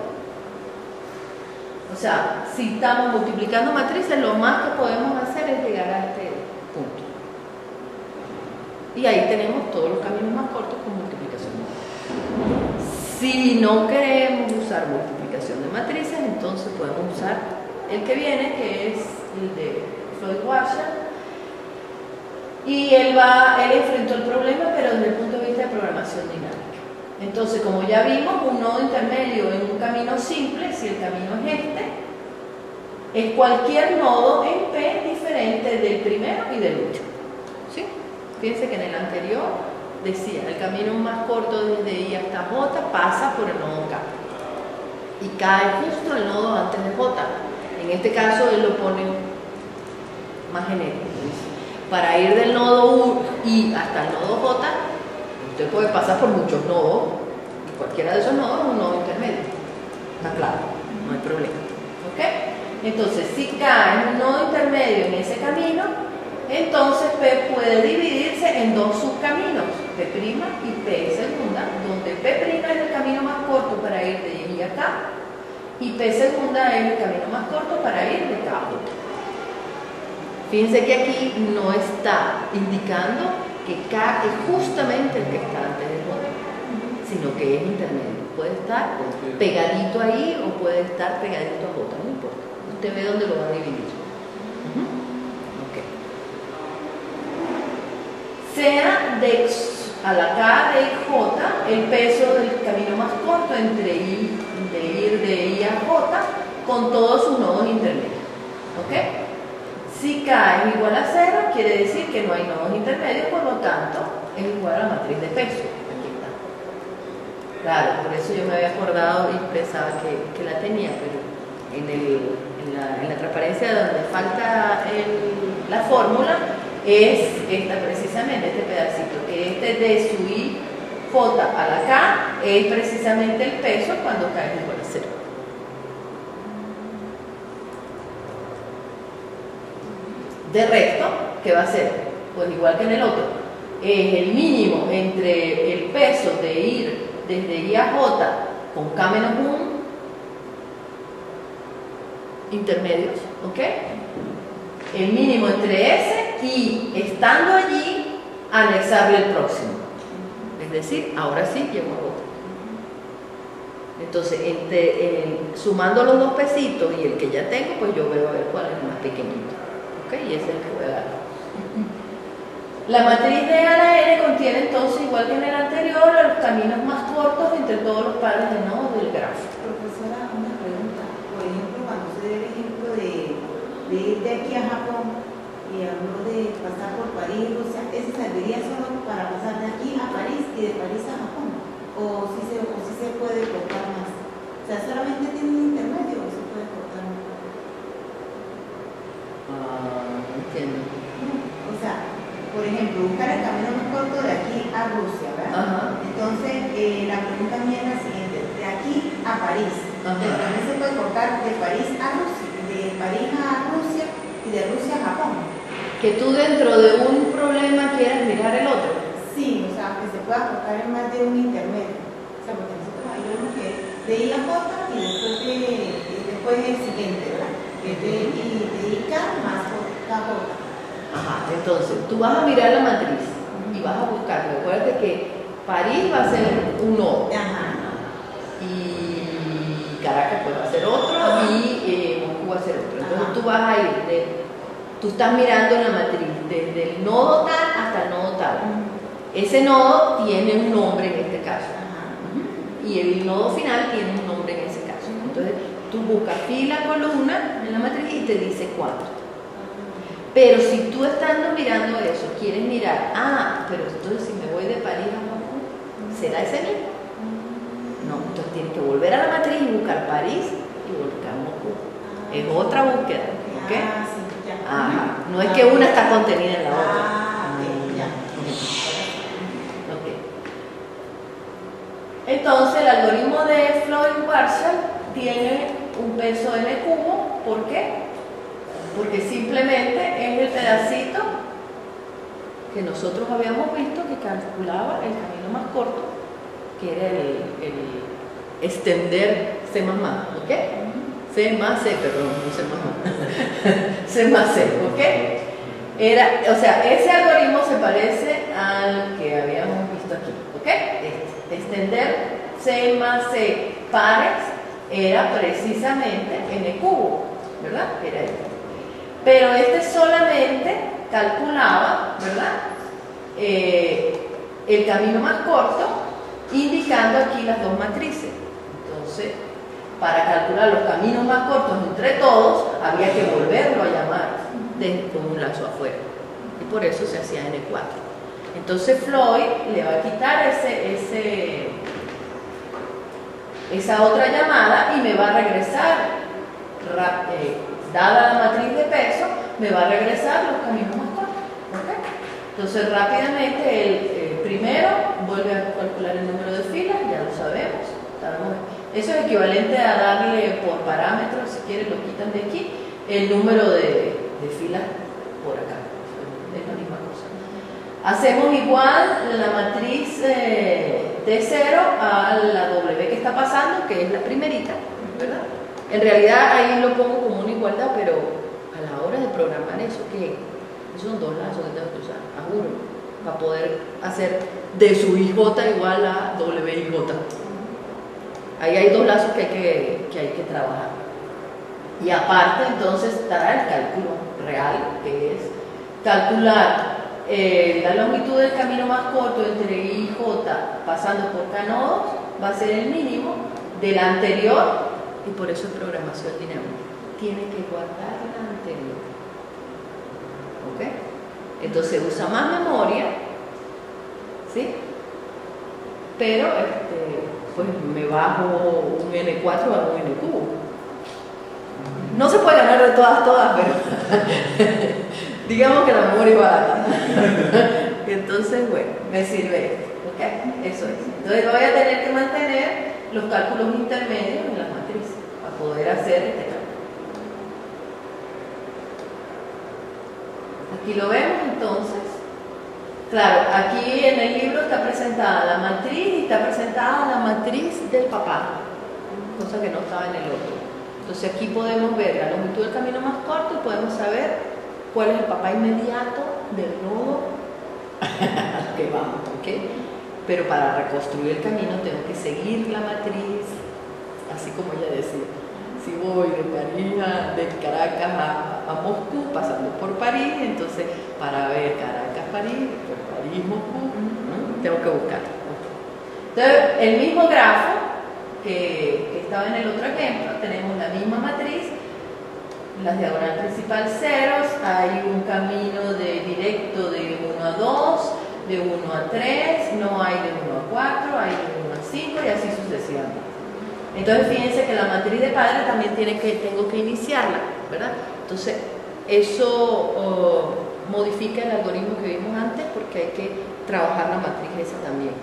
o sea, si estamos multiplicando matrices, lo más que podemos hacer es llegar a este punto. Y ahí tenemos todos los caminos más cortos con multiplicación. Si no queremos usar multiplicación de matrices, entonces podemos usar el que viene, que es el de Floyd-Warshall. Y él enfrentó el problema, pero desde el punto de vista de programación dinámica. Entonces, como ya vimos, un nodo intermedio en un camino simple, si el camino es este, es cualquier nodo en P diferente del primero y del último. ¿Sí? Fíjense que en el anterior decía, el camino más corto desde I hasta J pasa por el nodo K. Y K es justo el nodo antes de J. En este caso él lo pone más genérico. Para ir del nodo I hasta el nodo J, usted puede pasar por muchos nodos, y cualquiera de esos nodos es un nodo intermedio. Está claro, no hay problema. ¿Ok? Entonces, si K es un nodo intermedio en ese camino, entonces P puede dividirse en dos subcaminos, P' y P segunda, donde P' es el camino más corto para ir de I a K, y P segunda es el camino más corto para ir de K a J. Fíjense que aquí no está indicando que K es justamente el que está antes de J, sino que es intermedio. Puede estar pegadito ahí o puede estar pegadito a J, no importa. Usted ve dónde lo va a dividir. Sea a la K de J el peso del camino más corto entre ir de I a J con todos sus nodos intermedios. ¿Ok? Si K es igual a 0, quiere decir que no hay nodos intermedios, por lo tanto es igual a la matriz de peso. Aquí está. Claro, por eso yo me había acordado y pensaba que la tenía, pero en la transparencia donde falta la fórmula, es esta precisamente, este pedacito, que este de su I J a la K es precisamente el peso cuando K es igual a 0. De resto, ¿qué va a ser? Pues igual que en el otro, es el mínimo entre el peso de ir desde I a J con K menos 1 intermedios, ¿ok? El mínimo entre ese y, estando allí, anexarle el próximo. Es decir, ahora sí llego a J. Entonces, sumando los dos pesitos y el que ya tengo, pues yo veo a ver cuál es el más pequeñito. ¿Ok? Y ese es el que voy a dar. La matriz de A a la N contiene entonces, igual que en el anterior, los caminos más cortos entre todos los pares de nodos del grafo. Profesora, una pregunta. Por ejemplo, cuando usted da el ejemplo de ir de aquí a Japón y habló de pasar por París, o sea, ¿ese serviría solo para pasar de aquí a París y de París a Japón? ¿O si se puede cortar más? O sea, ¿solamente tiene un intermedio o se puede cortar más? No entiendo. O sea, por ejemplo, buscar el camino más corto de aquí a Rusia, ¿verdad? Ajá. Entonces, la pregunta mía es la siguiente: de aquí a París, Ajá. pero también se puede cortar de París a Rusia, de París a Rusia y de Rusia a Japón. Que tú dentro de un problema quieras mirar el otro. Sí, o sea, que se pueda cortar en más de un intermedio. O sea, porque nosotros ahí vemos que de I a J y después el siguiente, ¿verdad? Que es de I K más KJ. Ajá, entonces tú vas a mirar la matriz y vas a buscar. Recuerda que París va a ser un nodo. Ajá. Y Caracas pues va a ser otro. Ajá. Y Moscú va a ser otro. Entonces Ajá. tú vas a ir, tú estás mirando la matriz desde el nodo tal hasta el nodo tal. Ese nodo tiene un nombre en este caso. Ajá. Y el nodo final tiene un nombre en ese caso. Entonces tú buscas fila, columna en la matriz y te dice cuánto. Pero si tú estando mirando eso, quieres mirar, pero entonces si me voy de París a Moscú, ¿será ese mismo? No, entonces tienes que volver a la matriz y buscar París y buscar Moscú. Es otra búsqueda, ¿ok? Sí, ya. Ajá, no es que una está contenida en la otra. Ok, ya. Ok. Entonces el algoritmo de Floyd Warshall tiene un peso n cubo, ¿por qué? Porque simplemente es el pedacito que nosotros habíamos visto que calculaba el camino más corto, que era el extender C++, ¿ok? C más C, perdón, no C++. C más C, ¿ok? O sea, ese algoritmo se parece al que habíamos visto aquí, ¿ok? Extender C más C pares era precisamente n cubo, ¿verdad? Era este. Pero este solamente calculaba, ¿verdad? El camino más corto, indicando aquí las dos matrices. Entonces, para calcular los caminos más cortos entre todos, había que volverlo a llamar con un lazo afuera. Y por eso se hacía N4. Entonces Floyd le va a quitar esa otra llamada y me va a regresar dada la matriz de peso, me va a regresar los caminos más cortos. ¿Okay? Entonces, rápidamente, el primero vuelve a calcular el número de filas, ya lo sabemos. Eso es equivalente a darle por parámetros, si quieren lo quitan de aquí, el número de filas por acá. Es la misma cosa. Hacemos igual la matriz T0 a la W que está pasando, que es la primerita, ¿verdad? En realidad ahí lo pongo como una igualdad, pero a la hora de programar eso, ¿qué? Esos son dos lazos que tengo que usar, a uno, para poder hacer de su IJ igual a WIJ. Ahí hay dos lazos que hay que trabajar. Y aparte entonces estará el cálculo real, que es calcular la longitud del camino más corto entre I y J pasando por K nodos, va a ser el mínimo del anterior. Y por eso es programación dinámica. Tiene que guardar la anterior. ¿Ok? Entonces usa más memoria, ¿sí? Pero pues me bajo un N4 a un N cubo. No se puede ganar de todas, pero digamos que la memoria es barata. Entonces, bueno, me sirve esto. ¿Ok? Eso es. Entonces voy a tener que mantener los cálculos intermedios en las matrices para poder hacer este cálculo. Aquí lo vemos entonces. Claro, aquí en el libro está presentada la matriz y está presentada la matriz del papá, cosa que no estaba en el otro. Entonces aquí podemos ver la longitud del camino más corto y podemos saber cuál es el papá inmediato del nodo al que vamos, ¿ok? Pero para reconstruir el camino tengo que seguir la matriz así como ella decía. Si voy de Caracas a Moscú, pasando por París, entonces para ver Caracas-París, después París-Moscú, ¿no? Tengo que buscar. Entonces, el mismo grafo que estaba en el otro ejemplo, tenemos la misma matriz, la diagonal principal ceros, hay un camino directo de 1 a 2, de 1 a 3, no hay de 1 a 4, hay de 1 a 5 y así sucesivamente. Entonces fíjense que la matriz de padre también tengo que iniciarla, ¿verdad? Entonces eso modifica el algoritmo que vimos antes porque hay que trabajar la matriz esa también.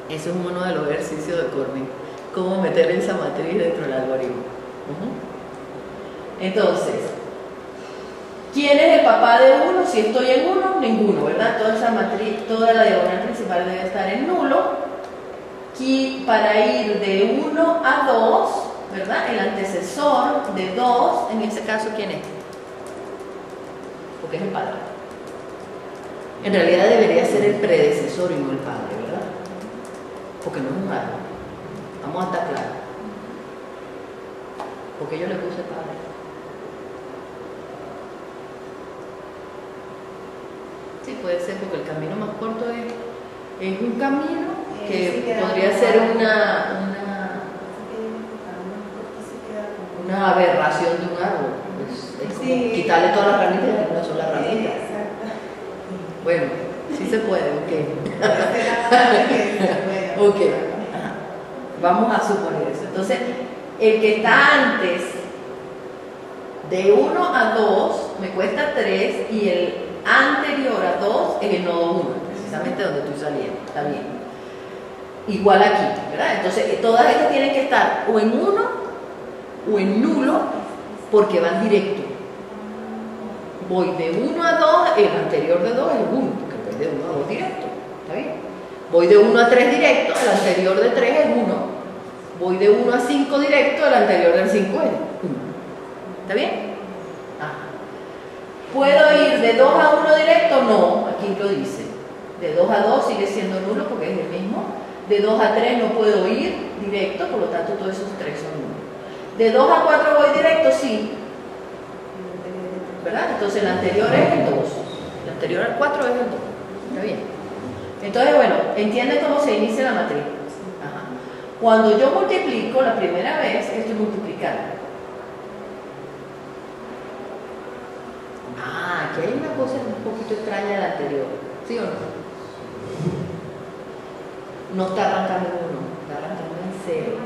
Eso es uno de los ejercicios de Corbin, cómo meter esa matriz dentro del algoritmo. Entonces, ¿quién es el papá de 1? Si estoy en 1, ninguno, ¿verdad? Toda esa matriz, toda la diagonal principal debe estar en nulo. Y para ir de 1 a 2, ¿verdad? El antecesor de 2, en ese caso, ¿quién es? Porque es el padre. En realidad debería ser el predecesor y no el padre, ¿verdad? Porque no es un árbol. Vamos a estar claros. Porque yo le puse padre. Sí, puede ser porque el camino más corto es un camino que sí, podría ser una aberración de un árbol. Es como Sí. quitarle todas las ramitas y una sola ramita. Bueno, sí se puede, ok. Ok, ajá. Vamos a suponer eso. Entonces, el que está antes de 1 a 2 me cuesta 3 y el anterior a 2 es el nodo 1, precisamente donde estoy saliendo. Está bien. Igual aquí, ¿verdad? Entonces, todas estas tienen que estar o en 1 o en nulo porque van directo. Voy de 1 a 2, el anterior de 2 es 1, porque voy de 1 a 2 directo. ¿Está bien? Voy de 1 a 3 directo, el anterior de 3 es 1. Voy de 1 a 5 directo, el anterior del 5 es 1. ¿Está bien? Ajá. ¿Puedo ir de 2 a 1 directo? No, aquí lo dice. De 2 a 2 sigue siendo nulo porque es el mismo. De 2 a 3 no puedo ir directo, por lo tanto todos esos 3 son 1. De 2 a 4 voy directo, sí. ¿Verdad? Entonces el anterior es el 2. El anterior al 4 es el 2. ¿Está bien? Entonces, bueno, ¿entienden cómo se inicia la matriz? Ajá. Cuando yo multiplico la primera vez, estoy multiplicando. Ah, aquí hay una cosa un poquito extraña de la anterior. ¿Sí o no? No está arrancando en 1, está arrancando en 0.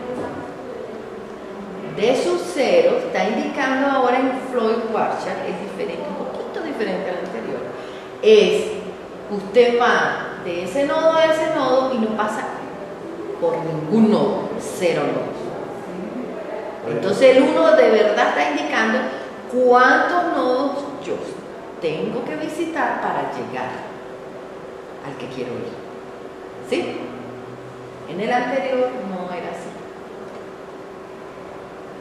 De esos ceros está indicando ahora en Floyd-Warshall, es diferente, un poquito diferente al anterior. Usted va de ese nodo a ese nodo y no pasa por ningún nodo, 0 nodos. Entonces el 1 de verdad está indicando cuántos nodos yo tengo que visitar para llegar al que quiero ir. ¿Sí? En el anterior no era así.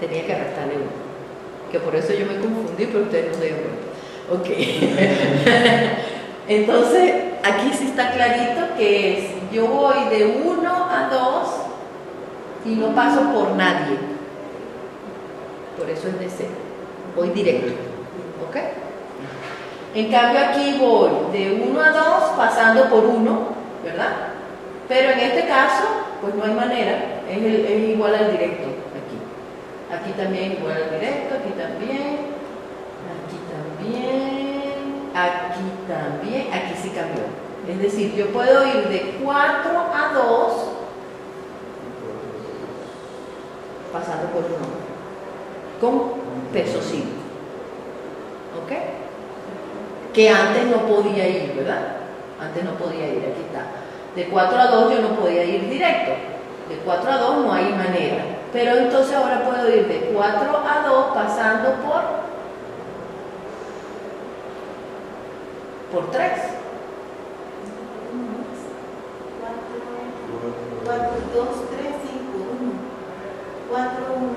Tenía que restarle 1. Que por eso yo me confundí, pero ustedes no se dieron cuenta. Ok. Entonces, aquí sí está clarito que es, yo voy de 1 a 2 y no paso por nadie. Por eso es de 0. Voy directo. ¿Ok? En cambio aquí voy de 1 a 2 pasando por 1, ¿verdad? Pero en este caso, pues no hay manera, es igual al directo aquí. Aquí también igual al directo, aquí también, aquí sí cambió. Es decir, yo puedo ir de 4 a 2 pasando por 1 con peso 5. ¿Ok? Que antes no podía ir, ¿verdad? Antes no podía ir, aquí está. De 4 a 2 yo no podía ir directo. De 4 a 2 no hay manera. Pero entonces ahora puedo ir de 4 a 2 pasando por 3. 4, 2, 3, 5, 1. 4, 1,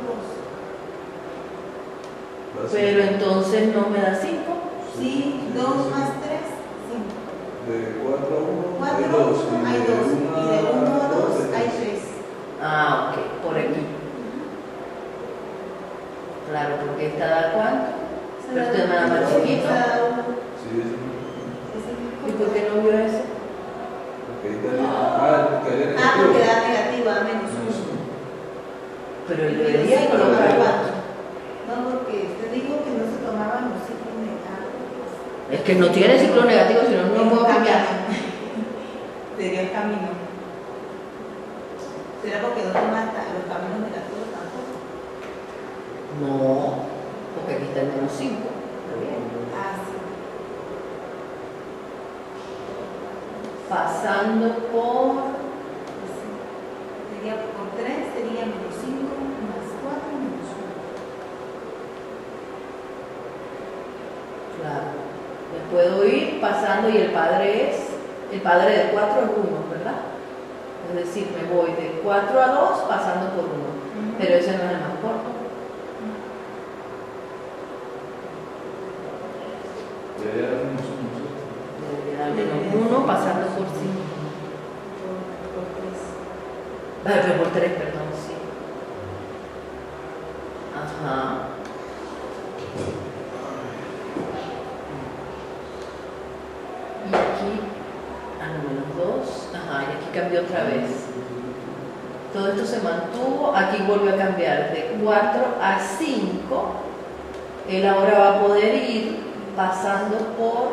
2. Pero entonces no me da 5. Sí, 2 más 3, 5. De 4 a 1 4 hay a 2. 1 hay 2. Y de 1 a 2 hay 3. Ah, ok. Por Claro, porque esta da cuánto. Pero este nada más chiquito. Sí, ¿Y por qué no vio eso? Porque da negativo, da menos Menos 1. Pero él debería colocar. No, porque usted dijo que no se tomaban los ciclos negativos. Es que no tiene ciclo negativo, si no, no puedo cambiar. Sería el camino. ¿Será porque no toma los caminos negativos tampoco? No, porque aquí está el menos 5. Está bien. Ah, sí. Pasando por. Sería por 3, sería menos 5, más 4, menos 1. Claro. Me puedo ir pasando y el padre de 4 es 1, ¿verdad? Es decir, me voy de 4 a 2 pasando por 1. Pero ese no es el más corto. Debería dar menos 1. Debería dar menos 1 pasando por 5. Por 3. Pero por 3, perdón, sí. Ajá. Y aquí, no, menos 2. Ajá, y aquí cambió otra vez. Todo esto se mantuvo, aquí volvió a cambiar de 4 a 5. Él ahora va a poder ir pasando por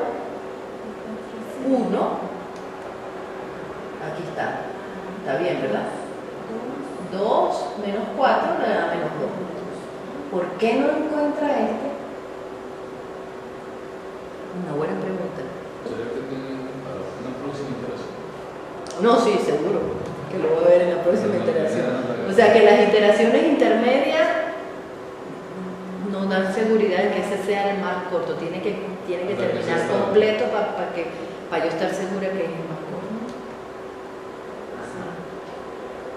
1. Aquí está. Está bien, ¿verdad? 2 menos 4 le da menos 2. ¿Por qué no encuentra este? Una buena pregunta. ¿Será que tienen una próxima iteración? No, sí, seguro, que lo voy a ver en la próxima iteración. O sea que las iteraciones intermedias nos dan seguridad de que ese sea el más corto. Tiene que terminar completo para yo estar segura que es el más corto.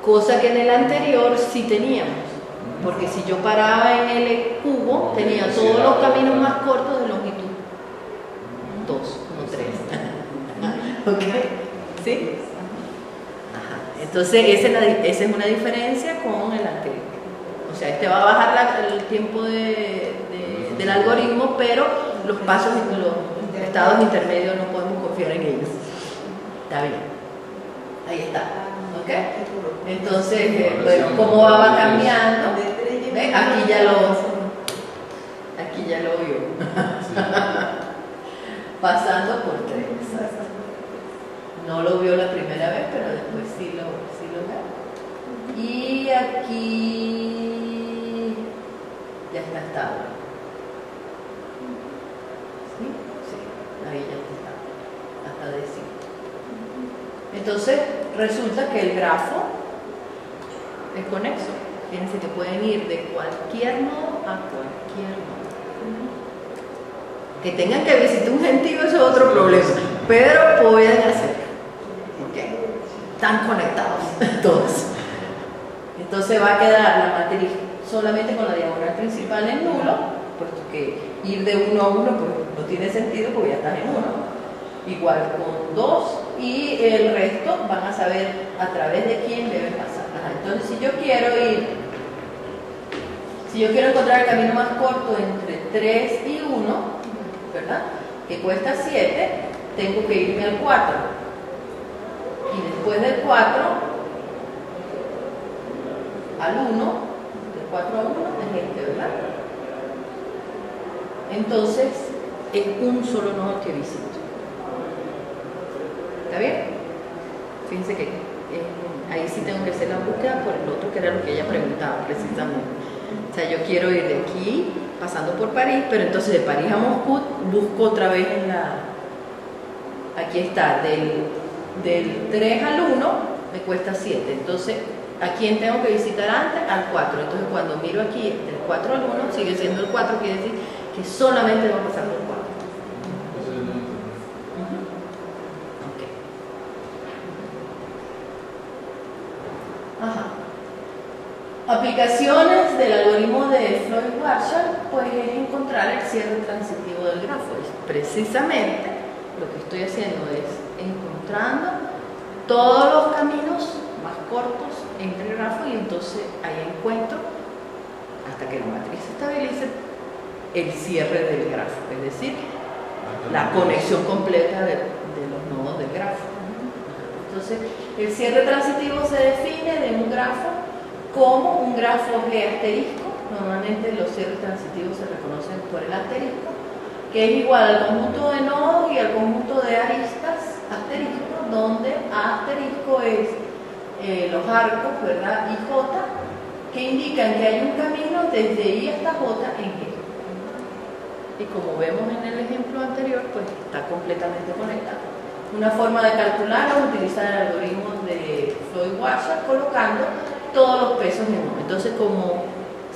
Cosa que en el anterior sí teníamos. Porque si yo paraba en el cubo, tenía todos los caminos más cortos de longitud. 2, no 3. ¿Ok? ¿Sí? Ajá. Entonces, esa es una diferencia con el anterior. O sea, este va a bajar el tiempo del algoritmo, pero los pasos, los estados intermedios no podemos confiar en ellos. Está bien. Ahí está. ¿Ok? Entonces, bueno, cómo va cambiando. ¿Ve? Aquí ya lo vio. Pasando por 3. No lo vio la primera vez, pero después sí lo ve. Y aquí ya está estable. ¿Sí? Sí, ahí ya está estable. Hasta de 5. Entonces, resulta que el grafo es conexo. Fíjense que pueden ir de cualquier nodo a cualquier nodo. Que tengan que visitar un gentío, eso es otro problema, pero pueden hacerlo. ¿Okay? Están conectados todos. Entonces va a quedar la matriz solamente con la diagonal principal en nulo, puesto que ir de 1 a 1 pues, no tiene sentido porque ya estás en 1. Igual con 2 y el resto van a saber a través de quién deben pasar. Entonces si yo quiero encontrar el camino más corto entre 3 y 1, ¿verdad? Que cuesta 7, tengo que irme al 4. Y después del 4 al 1, del 4 a 1 es este, ¿verdad? Entonces es un solo nodo que visito. ¿Está bien? Fíjense que ahí sí tengo que hacer la búsqueda por el otro que era lo que ella preguntaba precisamente. O sea, yo quiero ir de aquí, pasando por París, pero entonces de París a Moscú busco otra vez en aquí está, del 3 al 1 me cuesta 7. Entonces, ¿a quién tengo que visitar antes? Al 4. Entonces, cuando miro aquí del 4 al 1, sigue siendo el 4, quiere decir que solamente va a pasar por 4. Ajá. Aplicaciones del algoritmo de Floyd-Warshall, pues es encontrar el cierre transitivo del grafo. Es precisamente lo que estoy haciendo es encontrando todos los caminos más cortos entre el grafo y entonces ahí encuentro hasta que la matriz se estabilice, el cierre del grafo, es decir, la conexión completa de los nodos del grafo. Entonces, el cierre transitivo se define de un grafo como un grafo G asterisco. Normalmente los cierres transitivos se reconocen por el asterisco, que es igual al conjunto de nodos y al conjunto de aristas asterisco, donde A asterisco es los arcos, ¿verdad? Y J, que indican que hay un camino desde I hasta J en G. Y como vemos en el ejemplo anterior, pues está completamente conectado. Una forma de calcular es utilizar el algoritmo de Floyd-Warshall colocando todos los pesos en uno. Entonces, como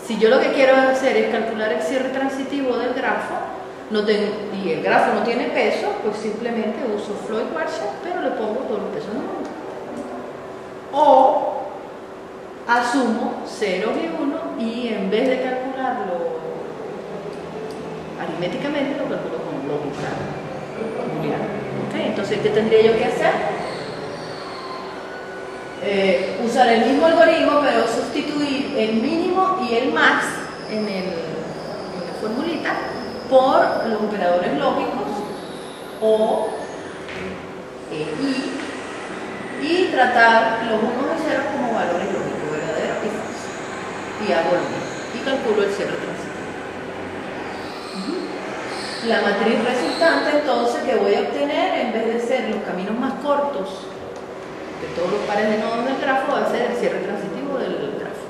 si yo lo que quiero hacer es calcular el cierre transitivo del grafo, y el grafo no tiene peso, pues simplemente uso Floyd-Warshall, pero le pongo todos los pesos en uno. O asumo 0 y 1 y en vez de calcularlo aritméticamente, lo calculo con lógica booleana. ¿Okay? Entonces, ¿qué tendría yo que hacer? Usar el mismo algoritmo, pero sustituir el mínimo y el max en la formulita por los operadores lógicos o y tratar los unos y ceros como valores lógicos, verdaderos y falsos. Y hago lo mismo. Y calculo el cierre transitivo. La matriz resultante, entonces, que voy a obtener, en vez de ser los caminos más cortos de todos los pares de nodos del grafo, va a ser el cierre transitivo del grafo.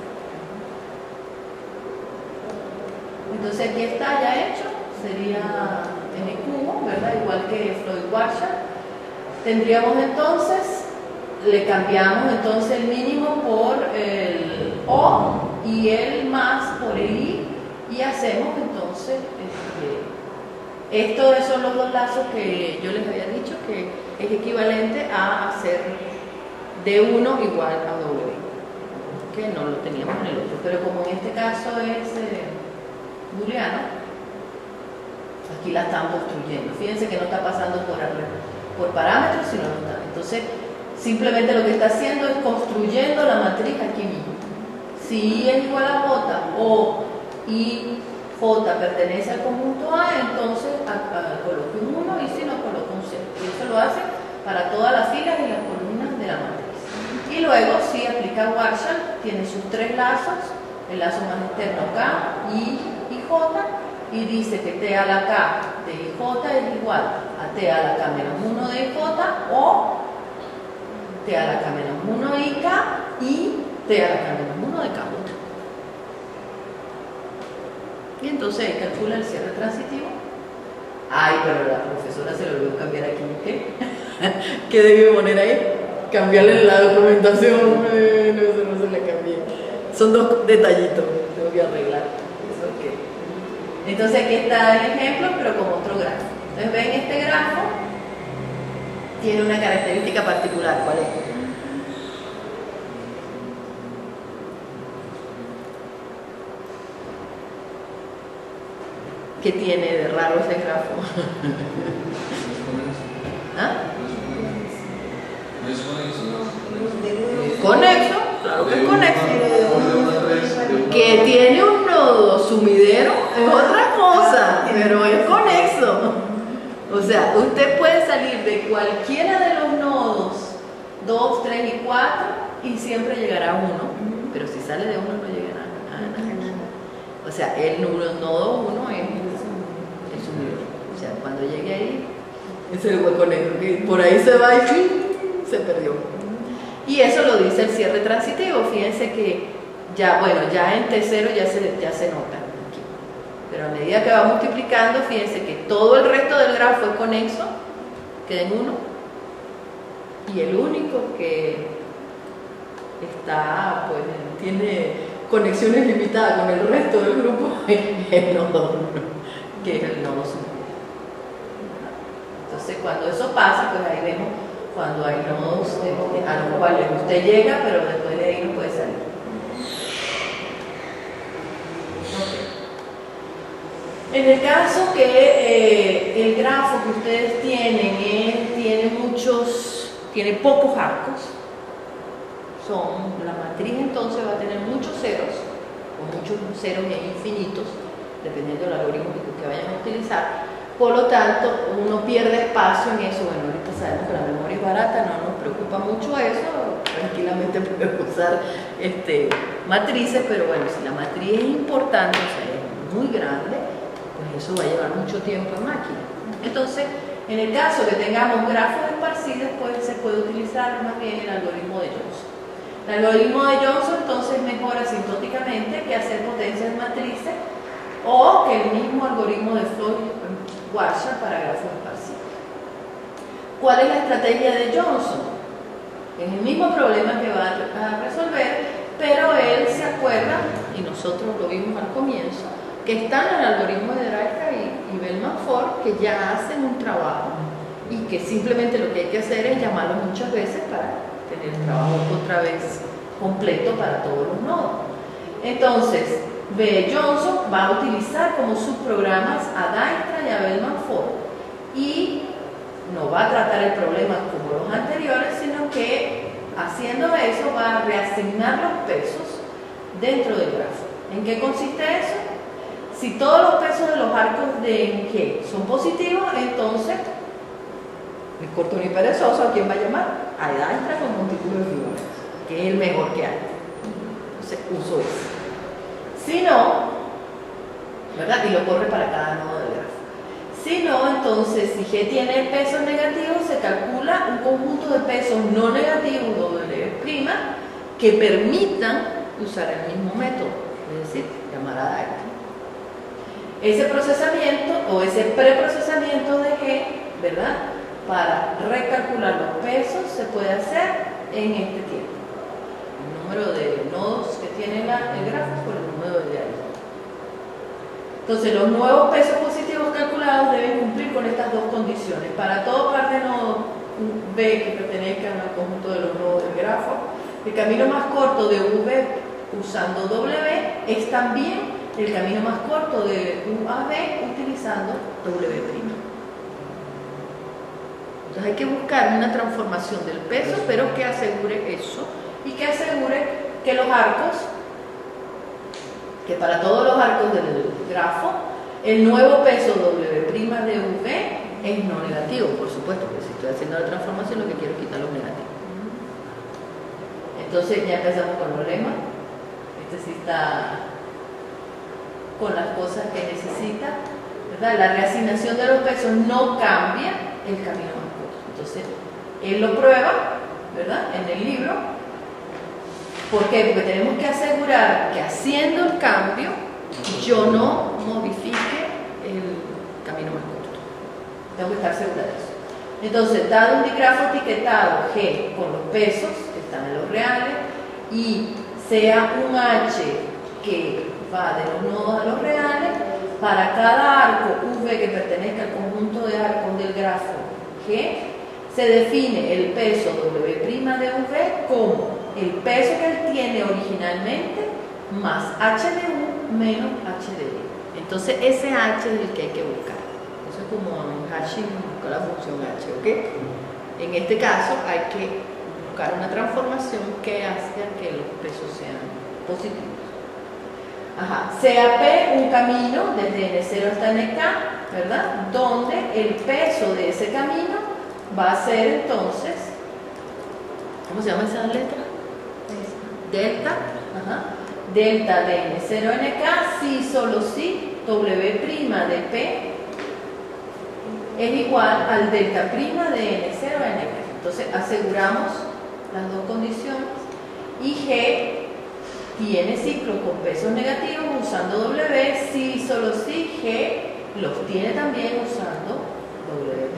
Entonces aquí está ya hecho, sería n cubo, ¿verdad? Igual que Floyd-Warshall. Tendríamos entonces, le cambiamos entonces el mínimo por el O y el más por el I, y hacemos entonces estos son los dos lazos que yo les había dicho que es equivalente a hacer D1 igual a W, que no lo teníamos en el otro, pero como en este caso es booleano, aquí la están construyendo. Fíjense que no está pasando por parámetros, sino no está. Entonces, simplemente lo que está haciendo es construyendo la matriz aquí mismo. Si I es igual a J o I J pertenece al conjunto A, entonces coloque un 1 y si no, coloque un 0. Y eso lo hace para todas las filas y las columnas de la matriz. Y luego, si aplica Warshall, tiene sus tres lazos, el lazo más externo K, I y J, y dice que T a la K de IJ es igual a T a la K menos 1 de IJ o T a la K menos 1 de IK y T a la K menos 1 de KJ. Y entonces ahí calcula el cierre transitivo. Ay, pero la profesora se lo olvidó cambiar aquí. ¿Qué? ¿Qué debe poner ahí? Cambiarle la documentación. No se la cambié. Son dos detallitos. Tengo que arreglar. Eso es que. Entonces aquí está el ejemplo, pero con otro grafo. Entonces ven, este grafo tiene una característica particular. ¿Cuál es? ¿Qué tiene de raro ese grafo? ¿Ah? ¿No es conexo? Conexo, claro que es conexo. Que tiene un nodo sumidero es otra cosa, pero es conexo. O sea, usted puede salir de cualquiera de los nodos 2, 3 y 4 y siempre llegará a 1, pero si sale de 1 no llegará a nada. O sea, el nodo 1 es sumidero. O sea, cuando llegue ahí, es el hueco negro, que por ahí se va y se perdió. Y eso lo dice el cierre transitivo. Fíjense que ya, bueno, ya en T0 ya se nota aquí. Pero a medida que va multiplicando, fíjense que todo el resto del grafo es conexo, queda en 1. Y el único que está, pues, tiene conexiones limitadas con el resto del grupo es el nodo 1, que es el nodo sumidero. Entonces, cuando eso pasa, pues ahí vemos cuando hay nodos a los cuales usted llega, pero después de ahí no puede salir. En el caso que el grafo que ustedes tienen tiene pocos arcos, la matriz entonces va a tener muchos ceros con muchos ceros e infinitos, dependiendo del algoritmo que vayan a utilizar. Por lo tanto, uno pierde espacio en eso. Bueno, ahorita sabemos que la memoria es barata, no nos preocupa mucho eso, tranquilamente podemos usar matrices, pero bueno, si la matriz es importante, o sea, es muy grande, pues eso va a llevar mucho tiempo en máquina. Entonces, en el caso que tengamos grafos esparcidos, pues se puede utilizar más bien el algoritmo de Johnson. El algoritmo de Johnson entonces mejora asintóticamente que hacer potencias matrices o que el mismo algoritmo de Floyd-Warshall para grafos esparcidos. ¿Cuál es la estrategia de Johnson? Es el mismo problema que va a resolver, pero él se acuerda, y nosotros lo vimos al comienzo, que están en el algoritmo de Drake y Bellman-Ford, que ya hacen un trabajo y que simplemente lo que hay que hacer es llamarlos muchas veces para tener el trabajo otra vez completo para todos los nodos. Entonces, Johnson va a utilizar como subprogramas a Dijkstra y a Bellman-Ford y no va a tratar el problema como los anteriores, sino que haciendo eso va a reasignar los pesos dentro del grafo. ¿En qué consiste eso? Si todos los pesos de los arcos de G son positivos, entonces, ni corto ni perezoso, ¿a quién va a llamar? A Dijkstra con montículo de figuras, que es el mejor que hay. Entonces, uso ese. Si no, ¿verdad? Y lo corre para cada nodo del grafo. Si no, entonces, si G tiene pesos negativos, se calcula un conjunto de pesos no negativos, W', que permitan usar el mismo método, es decir, llamar a Dijkstra. Ese procesamiento o ese preprocesamiento de G, ¿verdad? Para recalcular los pesos se puede hacer en este tiempo. El número de nodos que tiene el grafo por el número de diarios. Entonces, los nuevos pesos positivos calculados deben cumplir con estas dos condiciones. Para todo par de nodos B que pertenezcan al conjunto de los nodos del grafo, el camino más corto de V usando W es también el camino más corto de U a B utilizando W'. Entonces hay que buscar una transformación del peso, pero que asegure eso y que asegure que los arcos, que para todos los arcos del grafo, el nuevo peso W' de V es no negativo, por supuesto, porque si estoy haciendo la transformación lo que quiero es quitar los negativos. Entonces ya empezamos con los lemas. Este sí está con las cosas que necesita, ¿verdad? La reasignación de los pesos no cambia el camino más corto. Entonces, él lo prueba, ¿verdad? En el libro. ¿Por qué? Porque tenemos que asegurar que haciendo el cambio, yo no modifique el camino más corto. Tengo que estar segura de eso. Entonces, dado un digrafo etiquetado G con los pesos que están en los reales y sea un H que va de los nodos a los reales, para cada arco V que pertenezca al conjunto de arcos del grafo G, se define el peso W' de V como el peso que él tiene originalmente más H de U menos H de D. Entonces ese H es el que hay que buscar. Eso es como en hashing buscar la función H, ¿ok? En este caso hay que buscar una transformación que haga que los pesos sean positivos. Ajá. CAP, un camino desde N0 hasta NK, ¿verdad? Donde el peso de ese camino va a ser entonces, ¿cómo se llama esa letra? Delta, ajá. Delta de N0 a NK, si solo si W' de P es igual al delta prima de N0 a NK. Entonces aseguramos las dos condiciones y G tiene ciclos con pesos negativos usando W, si solo si G los tiene también usando W'.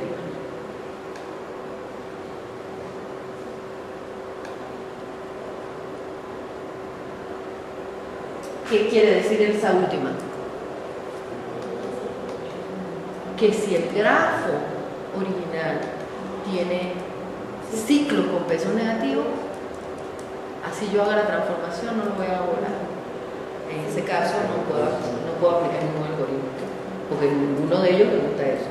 ¿Qué quiere decir esa última? Que si el grafo original tiene ciclos con pesos negativos, así yo haga la transformación no lo voy a borrar. En ese caso no puedo aplicar ningún algoritmo, porque ninguno de ellos le gusta eso.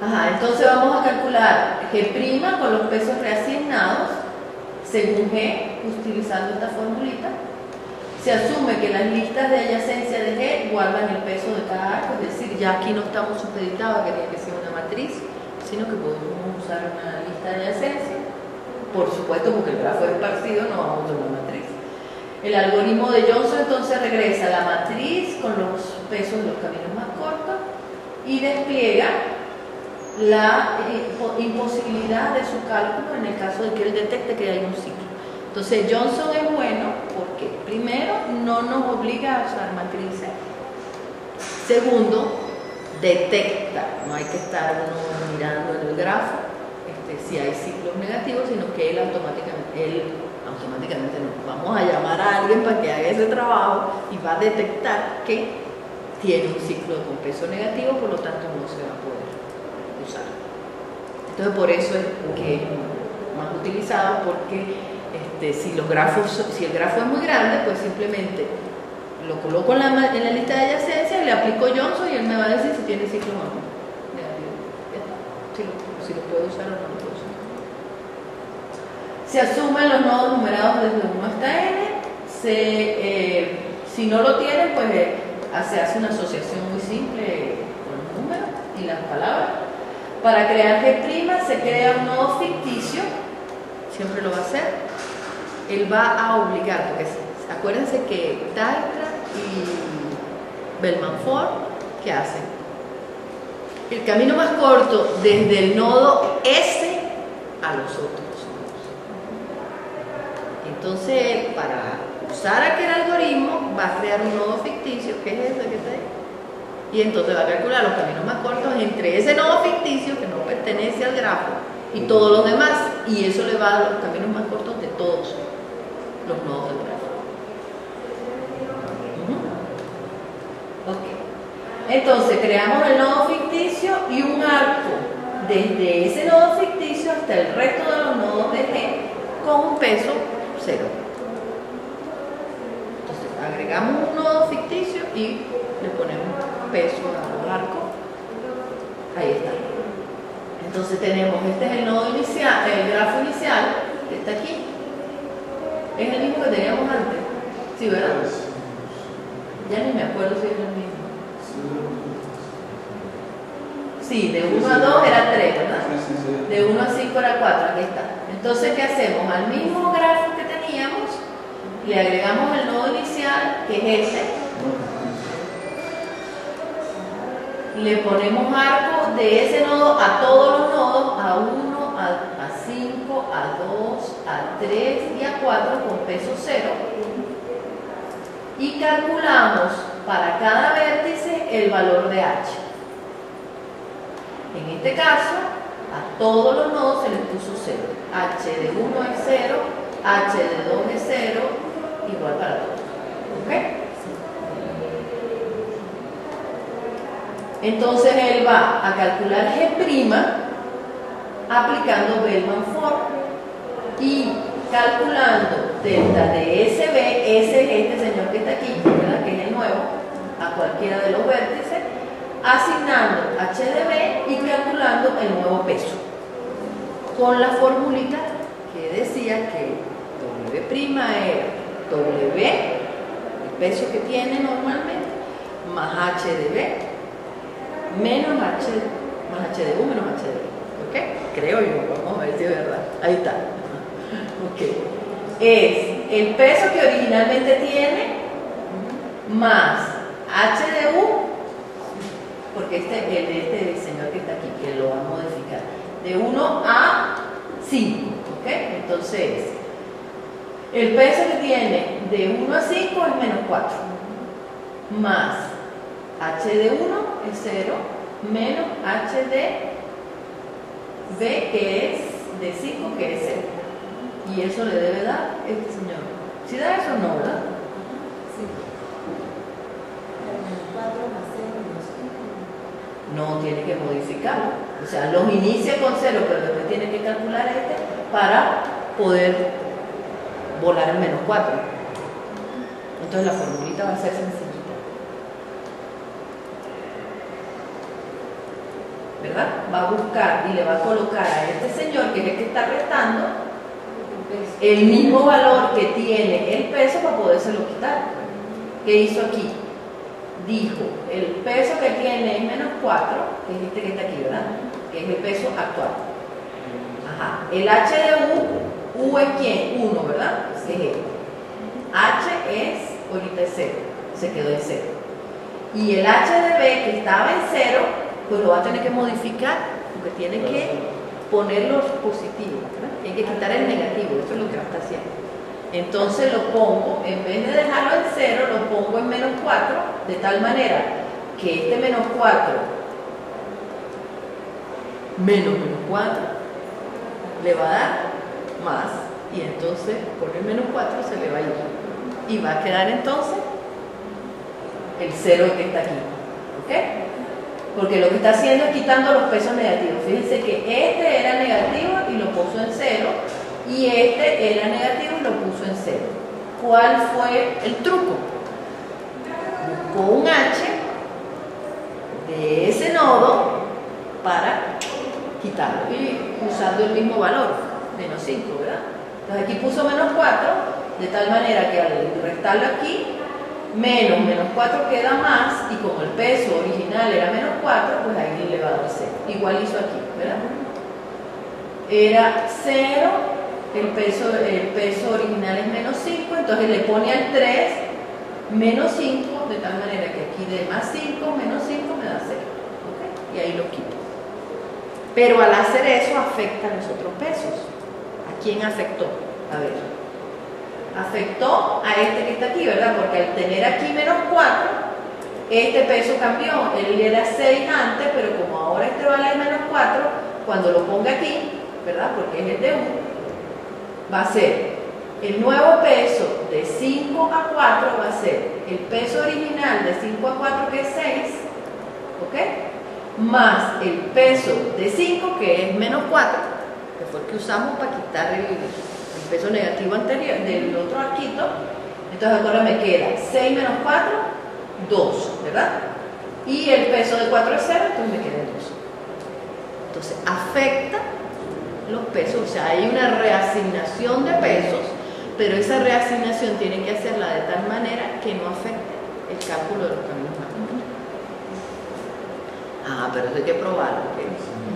Ajá, entonces vamos a calcular G' con los pesos reasignados según G, utilizando esta formulita. Se asume que las listas de adyacencia de G guardan el peso de cada arco, es decir, ya aquí no estamos supeditados a que tiene que ser una matriz, sino que podemos usar una lista de adyacencia. Por supuesto, porque el grafo es esparcido, no vamos a usar una matriz. El algoritmo de Johnson entonces regresa a la matriz con los pesos de los caminos más cortos y despliega la imposibilidad de su cálculo en el caso de que él detecte que hay un ciclo. Entonces Johnson es bueno porque primero no nos obliga a usar matrices, segundo detecta, no hay que estar uno mirando en el grafo si hay ciclos negativos, sino que él automáticamente no, vamos a llamar a alguien para que haga ese trabajo y va a detectar que tiene un ciclo con peso negativo, por lo tanto no se va a poder usar. Entonces por eso es que es más utilizado, porque si el grafo es muy grande, pues simplemente lo coloco en la lista de adyacencia y le aplico Johnson y él me va a decir si tiene ciclo o no negativo. Si lo puedo usar o no lo puedo usar. Se asumen los nodos numerados desde 1 hasta n. Si no lo tienen, pues se hace una asociación muy simple con los números y las palabras. Para crear G' se crea un nodo ficticio, siempre lo va a hacer. Él va a obligar, porque acuérdense que Dijkstra y Bellman-Ford, ¿qué hacen? El camino más corto desde el nodo S a los otros nodos. Entonces, para usar aquel algoritmo, va a crear un nodo ficticio, que es ese que está ahí. Y entonces va a calcular los caminos más cortos entre ese nodo ficticio que no pertenece al grafo y todos los demás, y eso le va a dar los caminos más cortos de todos los nodos del grafo. Entonces creamos el nodo ficticio y un arco desde ese nodo ficticio hasta el resto de los nodos de G con un peso 0. Entonces agregamos un nodo ficticio y le ponemos peso al arco. Ahí está. Entonces tenemos, este es el nodo inicial, el grafo inicial que está aquí. Es el mismo que teníamos antes. ¿Sí, verdad? Ya ni me acuerdo si es el mismo. Sí, de 1 a 2 era 3, ¿verdad? De 1 a 5 era 4, aquí está. Entonces, ¿qué hacemos? Al mismo grafo que teníamos, le agregamos el nodo inicial, que es ese. Le ponemos arco de ese nodo a todos los nodos, a 1, a 5, a 2, a 3 y a 4 con peso 0. Y calculamos para cada vértice el valor de H. En este caso, a todos los nodos se les puso 0. H de 1 es 0, H de 2 es 0, igual para todos. ¿Ok? Entonces él va a calcular G' aplicando Bellman-Ford y calculando delta de SB, ese es este señor que está aquí, ¿verdad? Que es el nuevo, a cualquiera de los vértices, asignando H de B y calculando el nuevo peso. Con la formulita que decía que W' era W, el peso que tiene normalmente, más H de B, menos H de U, menos H de B. ¿Ok? Creo yo, vamos a ver si es verdad. Ahí está. Ok. Es el peso que originalmente tiene más H de U, porque el de este señor que está aquí, que lo va a modificar, de 1 a 5. ¿Ok? Entonces, el peso que tiene de 1 a 5 es menos 4, más H de 1 es 0, menos H de B, que es de 5, que es 0. Y eso le debe dar este señor. ¿Sí da eso o no, verdad? Sí. 4 más 0 menos 5. No, tiene que modificarlo. O sea, los inicia con 0, pero después tiene que calcular este para poder volar en menos 4. Entonces la formulita va a ser sencillita. ¿Verdad? Va a buscar y le va a colocar a este señor, que es el que está restando, el mismo valor que tiene el peso para podérselo quitar. ¿Qué hizo aquí? Dijo, el peso que tiene es menos 4, que es este que está aquí, ¿verdad? Que es el peso actual. Ajá. El H de U es ¿quién? 1, ¿verdad? Es este. H es, ahorita es 0, se quedó en 0. Y el H de B, que estaba en 0, pues lo va a tener que modificar, porque tiene que poner los positivos, ¿verdad? Tiene que quitar el negativo, eso es lo que va a estar haciendo. Entonces lo pongo, en vez de dejarlo en 0, lo pongo en menos 4, de tal manera que este menos 4 menos 4 le va a dar más, y entonces por el menos 4 se le va a ir. Y va a quedar entonces el 0 que está aquí. ¿Ok? Porque lo que está haciendo es quitando los pesos negativos. Fíjense que este era negativo y lo puso en 0. Y este era negativo y lo puso en 0. ¿Cuál fue el truco? Buscó un H de ese nodo para quitarlo. Y usando el mismo valor, menos 5, ¿verdad? Entonces aquí puso menos 4, de tal manera que al restarlo aquí, menos 4 queda más, y como el peso original era menos 4, pues ahí le va a dar 0. Igual hizo aquí, ¿verdad? Era 0, el peso original es menos 5, entonces le pone al 3 menos 5, de tal manera que aquí de más 5, menos 5 me da 0. ¿Okay? Y ahí lo quito. Pero al hacer eso afecta a los otros pesos. ¿A quién afectó? A ver. Afectó a este que está aquí, ¿verdad? Porque al tener aquí menos 4, este peso cambió. Él era 6 antes, pero como ahora este vale menos 4, cuando lo ponga aquí, ¿verdad? Porque es el de 1, va a ser el nuevo peso de 5 a 4, va a ser el peso original de 5 a 4, que es 6, ¿ok? Más el peso de 5, que es menos 4, que fue el que usamos para quitar el peso negativo anterior del otro arquito. Entonces ahora me queda 6 menos 4, 2, ¿verdad? Y el peso de 4 es 0, entonces me queda 2. Entonces afecta los pesos, o sea, hay una reasignación de pesos, pero esa reasignación tiene que hacerla de tal manera que no afecte el cálculo de los caminos más cortos. Ah, pero eso hay que probarlo, ¿ok?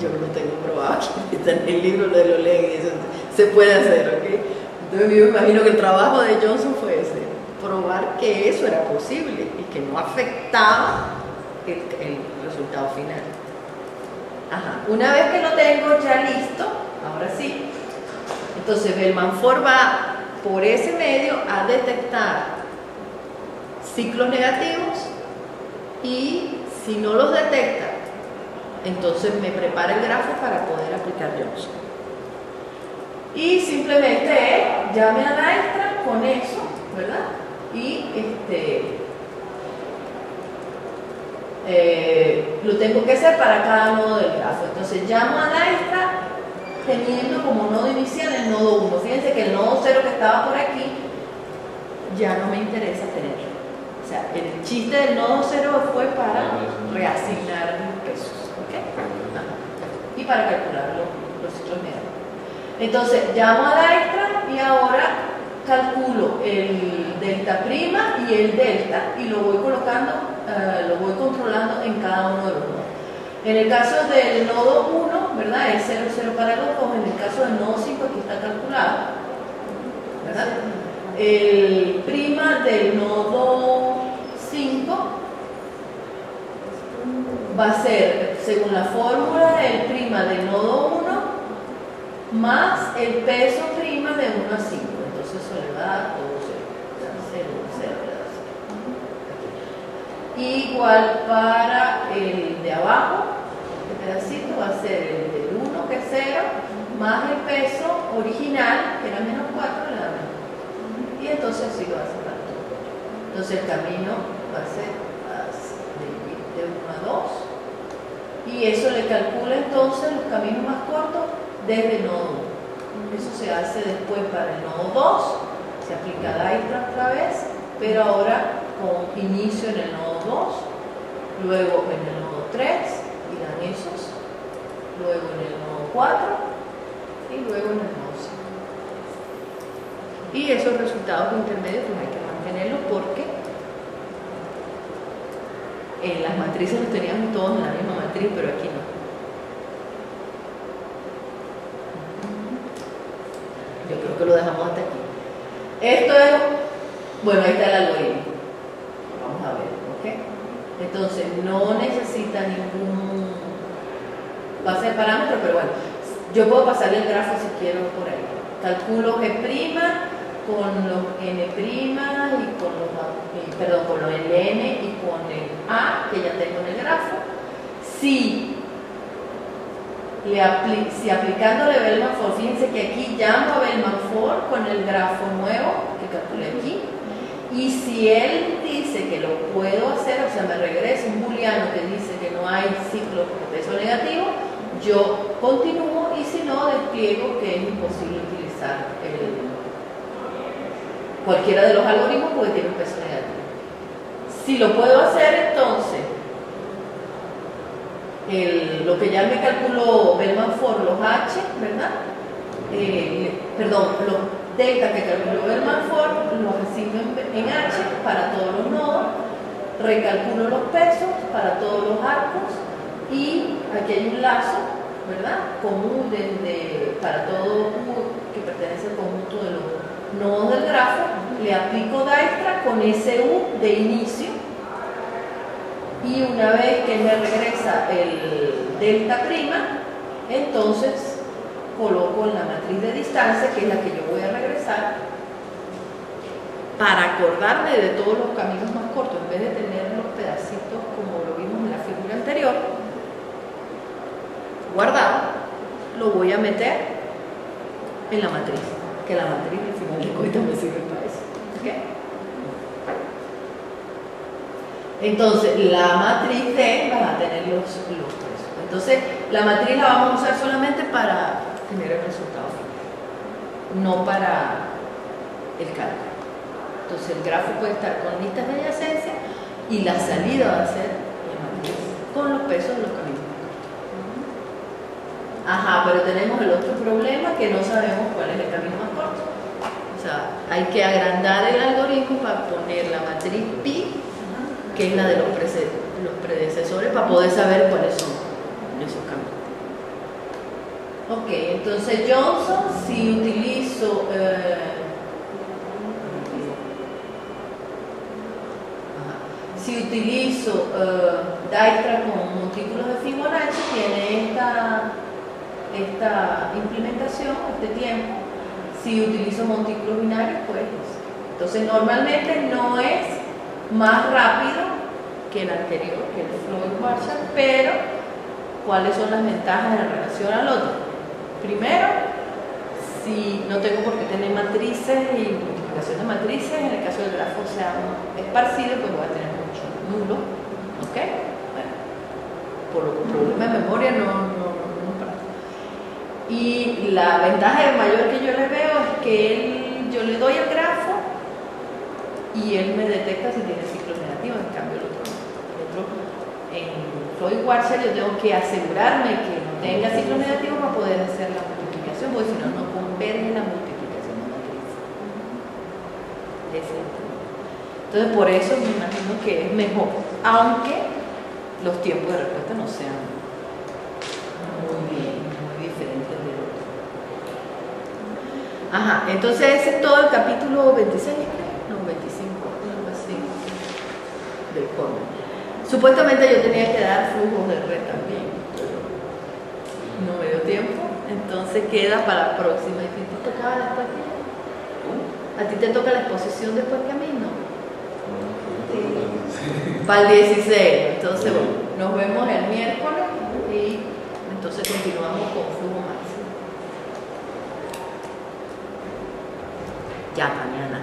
Yo lo tengo probado aquí, está en el libro, lo leen y eso se puede hacer, ¿ok? Entonces yo me imagino que el trabajo de Johnson fue ese, probar que eso era posible y que no afectaba el resultado final. Ajá. Una vez que lo tengo ya listo, ahora sí, entonces Bellman-Ford va por ese medio a detectar ciclos negativos, y si no los detecta, entonces me prepara el grafo para poder aplicar Johnson. Y simplemente llame a Dijkstra con eso, ¿verdad? Y lo tengo que hacer para cada nodo del grafo. Entonces llamo a Dijkstra teniendo como nodo inicial el nodo 1. Fíjense que el nodo 0 que estaba por aquí ya no me interesa tenerlo. O sea, el chiste del nodo 0 fue para reasignar pesos, ¿ok? Y para calcular los ciclos negativos. Entonces llamo a Dijkstra y ahora calculo el delta prima y el delta, y lo voy colocando, lo voy controlando en cada uno de los nodos. En el caso del nodo 1, ¿verdad? Es 0, 0 para los dos. En el caso del nodo 5, aquí está calculado, ¿verdad? El prima del nodo 5 va a ser, según la fórmula, el prima del nodo 1 más el peso prima de 1 a 5. Entonces eso le va a dar todo 0, 0, 0. Igual para el de abajo, este pedacito va a ser el del 1, que es 0, más el peso original, que era menos 4, le da menos 4. Y entonces así lo va a cerrar todo. Entonces el camino va a ser de 1 a 2, y eso le calcula entonces los caminos más cortos desde el nodo 1. Eso se hace después para el nodo 2, se aplica Dijkstra otra vez, pero ahora con inicio en el nodo 2, luego en el nodo 3, y dan esos, luego en el nodo 4 y luego en el nodo 5. Y esos resultados intermedios pues hay que mantenerlos porque en las matrices los teníamos todos en la misma matriz, pero aquí no. Yo creo que lo dejamos hasta aquí. Esto es, bueno, ahí está el algoritmo. Vamos a ver, ¿ok? Entonces, no necesita ningún base de parámetros, pero bueno, yo puedo pasarle el grafo si quiero por ahí. Calculo G' con los N' y con los, con los Ln y con el A que ya tengo en el grafo. Si aplicándole Bellman-Ford, fíjense que aquí llamo a Bellman-Ford con el grafo nuevo que calculé aquí, y si él dice que lo puedo hacer, o sea, me regresa un booleano que dice que no hay ciclo de peso negativo, yo continúo, y si no, despliego que es imposible utilizar cualquiera de los algoritmos porque tiene un peso negativo. Si lo puedo hacer, entonces lo que ya me calculó Bellman-Ford, los H, ¿verdad? Los delta que calculó Bellman-Ford, los asigno en H para todos los nodos, recalculo los pesos para todos los arcos, y aquí hay un lazo, ¿verdad? Común para todo U que pertenece al conjunto de los nodos del grafo, le aplico Dijkstra con ese U de inicio, y una vez que me regresa el delta prima, entonces coloco en la matriz de distancia, que es la que yo voy a regresar, para acordarme de todos los caminos más cortos, en vez de tener los pedacitos como lo vimos en la figura anterior, guardado, lo voy a meter en la matriz, que la matriz al final de cuentas me sirve para eso. ¿Okay? Entonces, la matriz D va a tener los pesos. Entonces, la matriz la vamos a usar solamente para tener el resultado final, no para el cálculo. Entonces, el grafo puede estar con listas de adyacencia y la salida va a ser la matriz con los pesos de los caminos. Ajá, pero tenemos el otro problema, que no sabemos cuál es el camino más corto. O sea, hay que agrandar el algoritmo para poner la matriz pi, que es la de los predecesores, para poder saber cuáles son esos caminos. Ok, entonces Johnson, si utilizo Dijkstra con montículos de Fibonacci, tiene esta implementación, este tiempo. Si utilizo montículos binarios, pues entonces normalmente no es más rápido que el anterior, que el Floyd-Warshall, pero ¿cuáles son las ventajas en relación al otro? Primero, si no tengo por qué tener matrices y multiplicación de matrices, en el caso del grafo sea esparcido, pues voy a tener mucho nulo, ¿ok? Bueno, por lo que problema de memoria no. Y la ventaja mayor que yo le veo es que yo le doy el grafo y él me detecta si tiene ciclos negativos. En cambio el otro en Floyd-Warshall yo tengo que asegurarme que no tenga ciclos negativos para poder hacer la multiplicación, porque si no, no converge la multiplicación de matriz. Entonces por eso me imagino que es mejor, aunque los tiempos de respuesta no sean muy diferentes del otro. Ajá, entonces ese es todo el capítulo 26, no, 25, algo así, del código. Supuestamente yo tenía que dar flujos de red también, pero no me dio tiempo, entonces queda para la próxima. ¿Y a ti te tocaba después que yo? ¿A ti te toca la exposición después que a mí, no? Sí. Para el 16, entonces bueno, nos vemos el miércoles y entonces continuamos con flujo máximo. Ya mañana.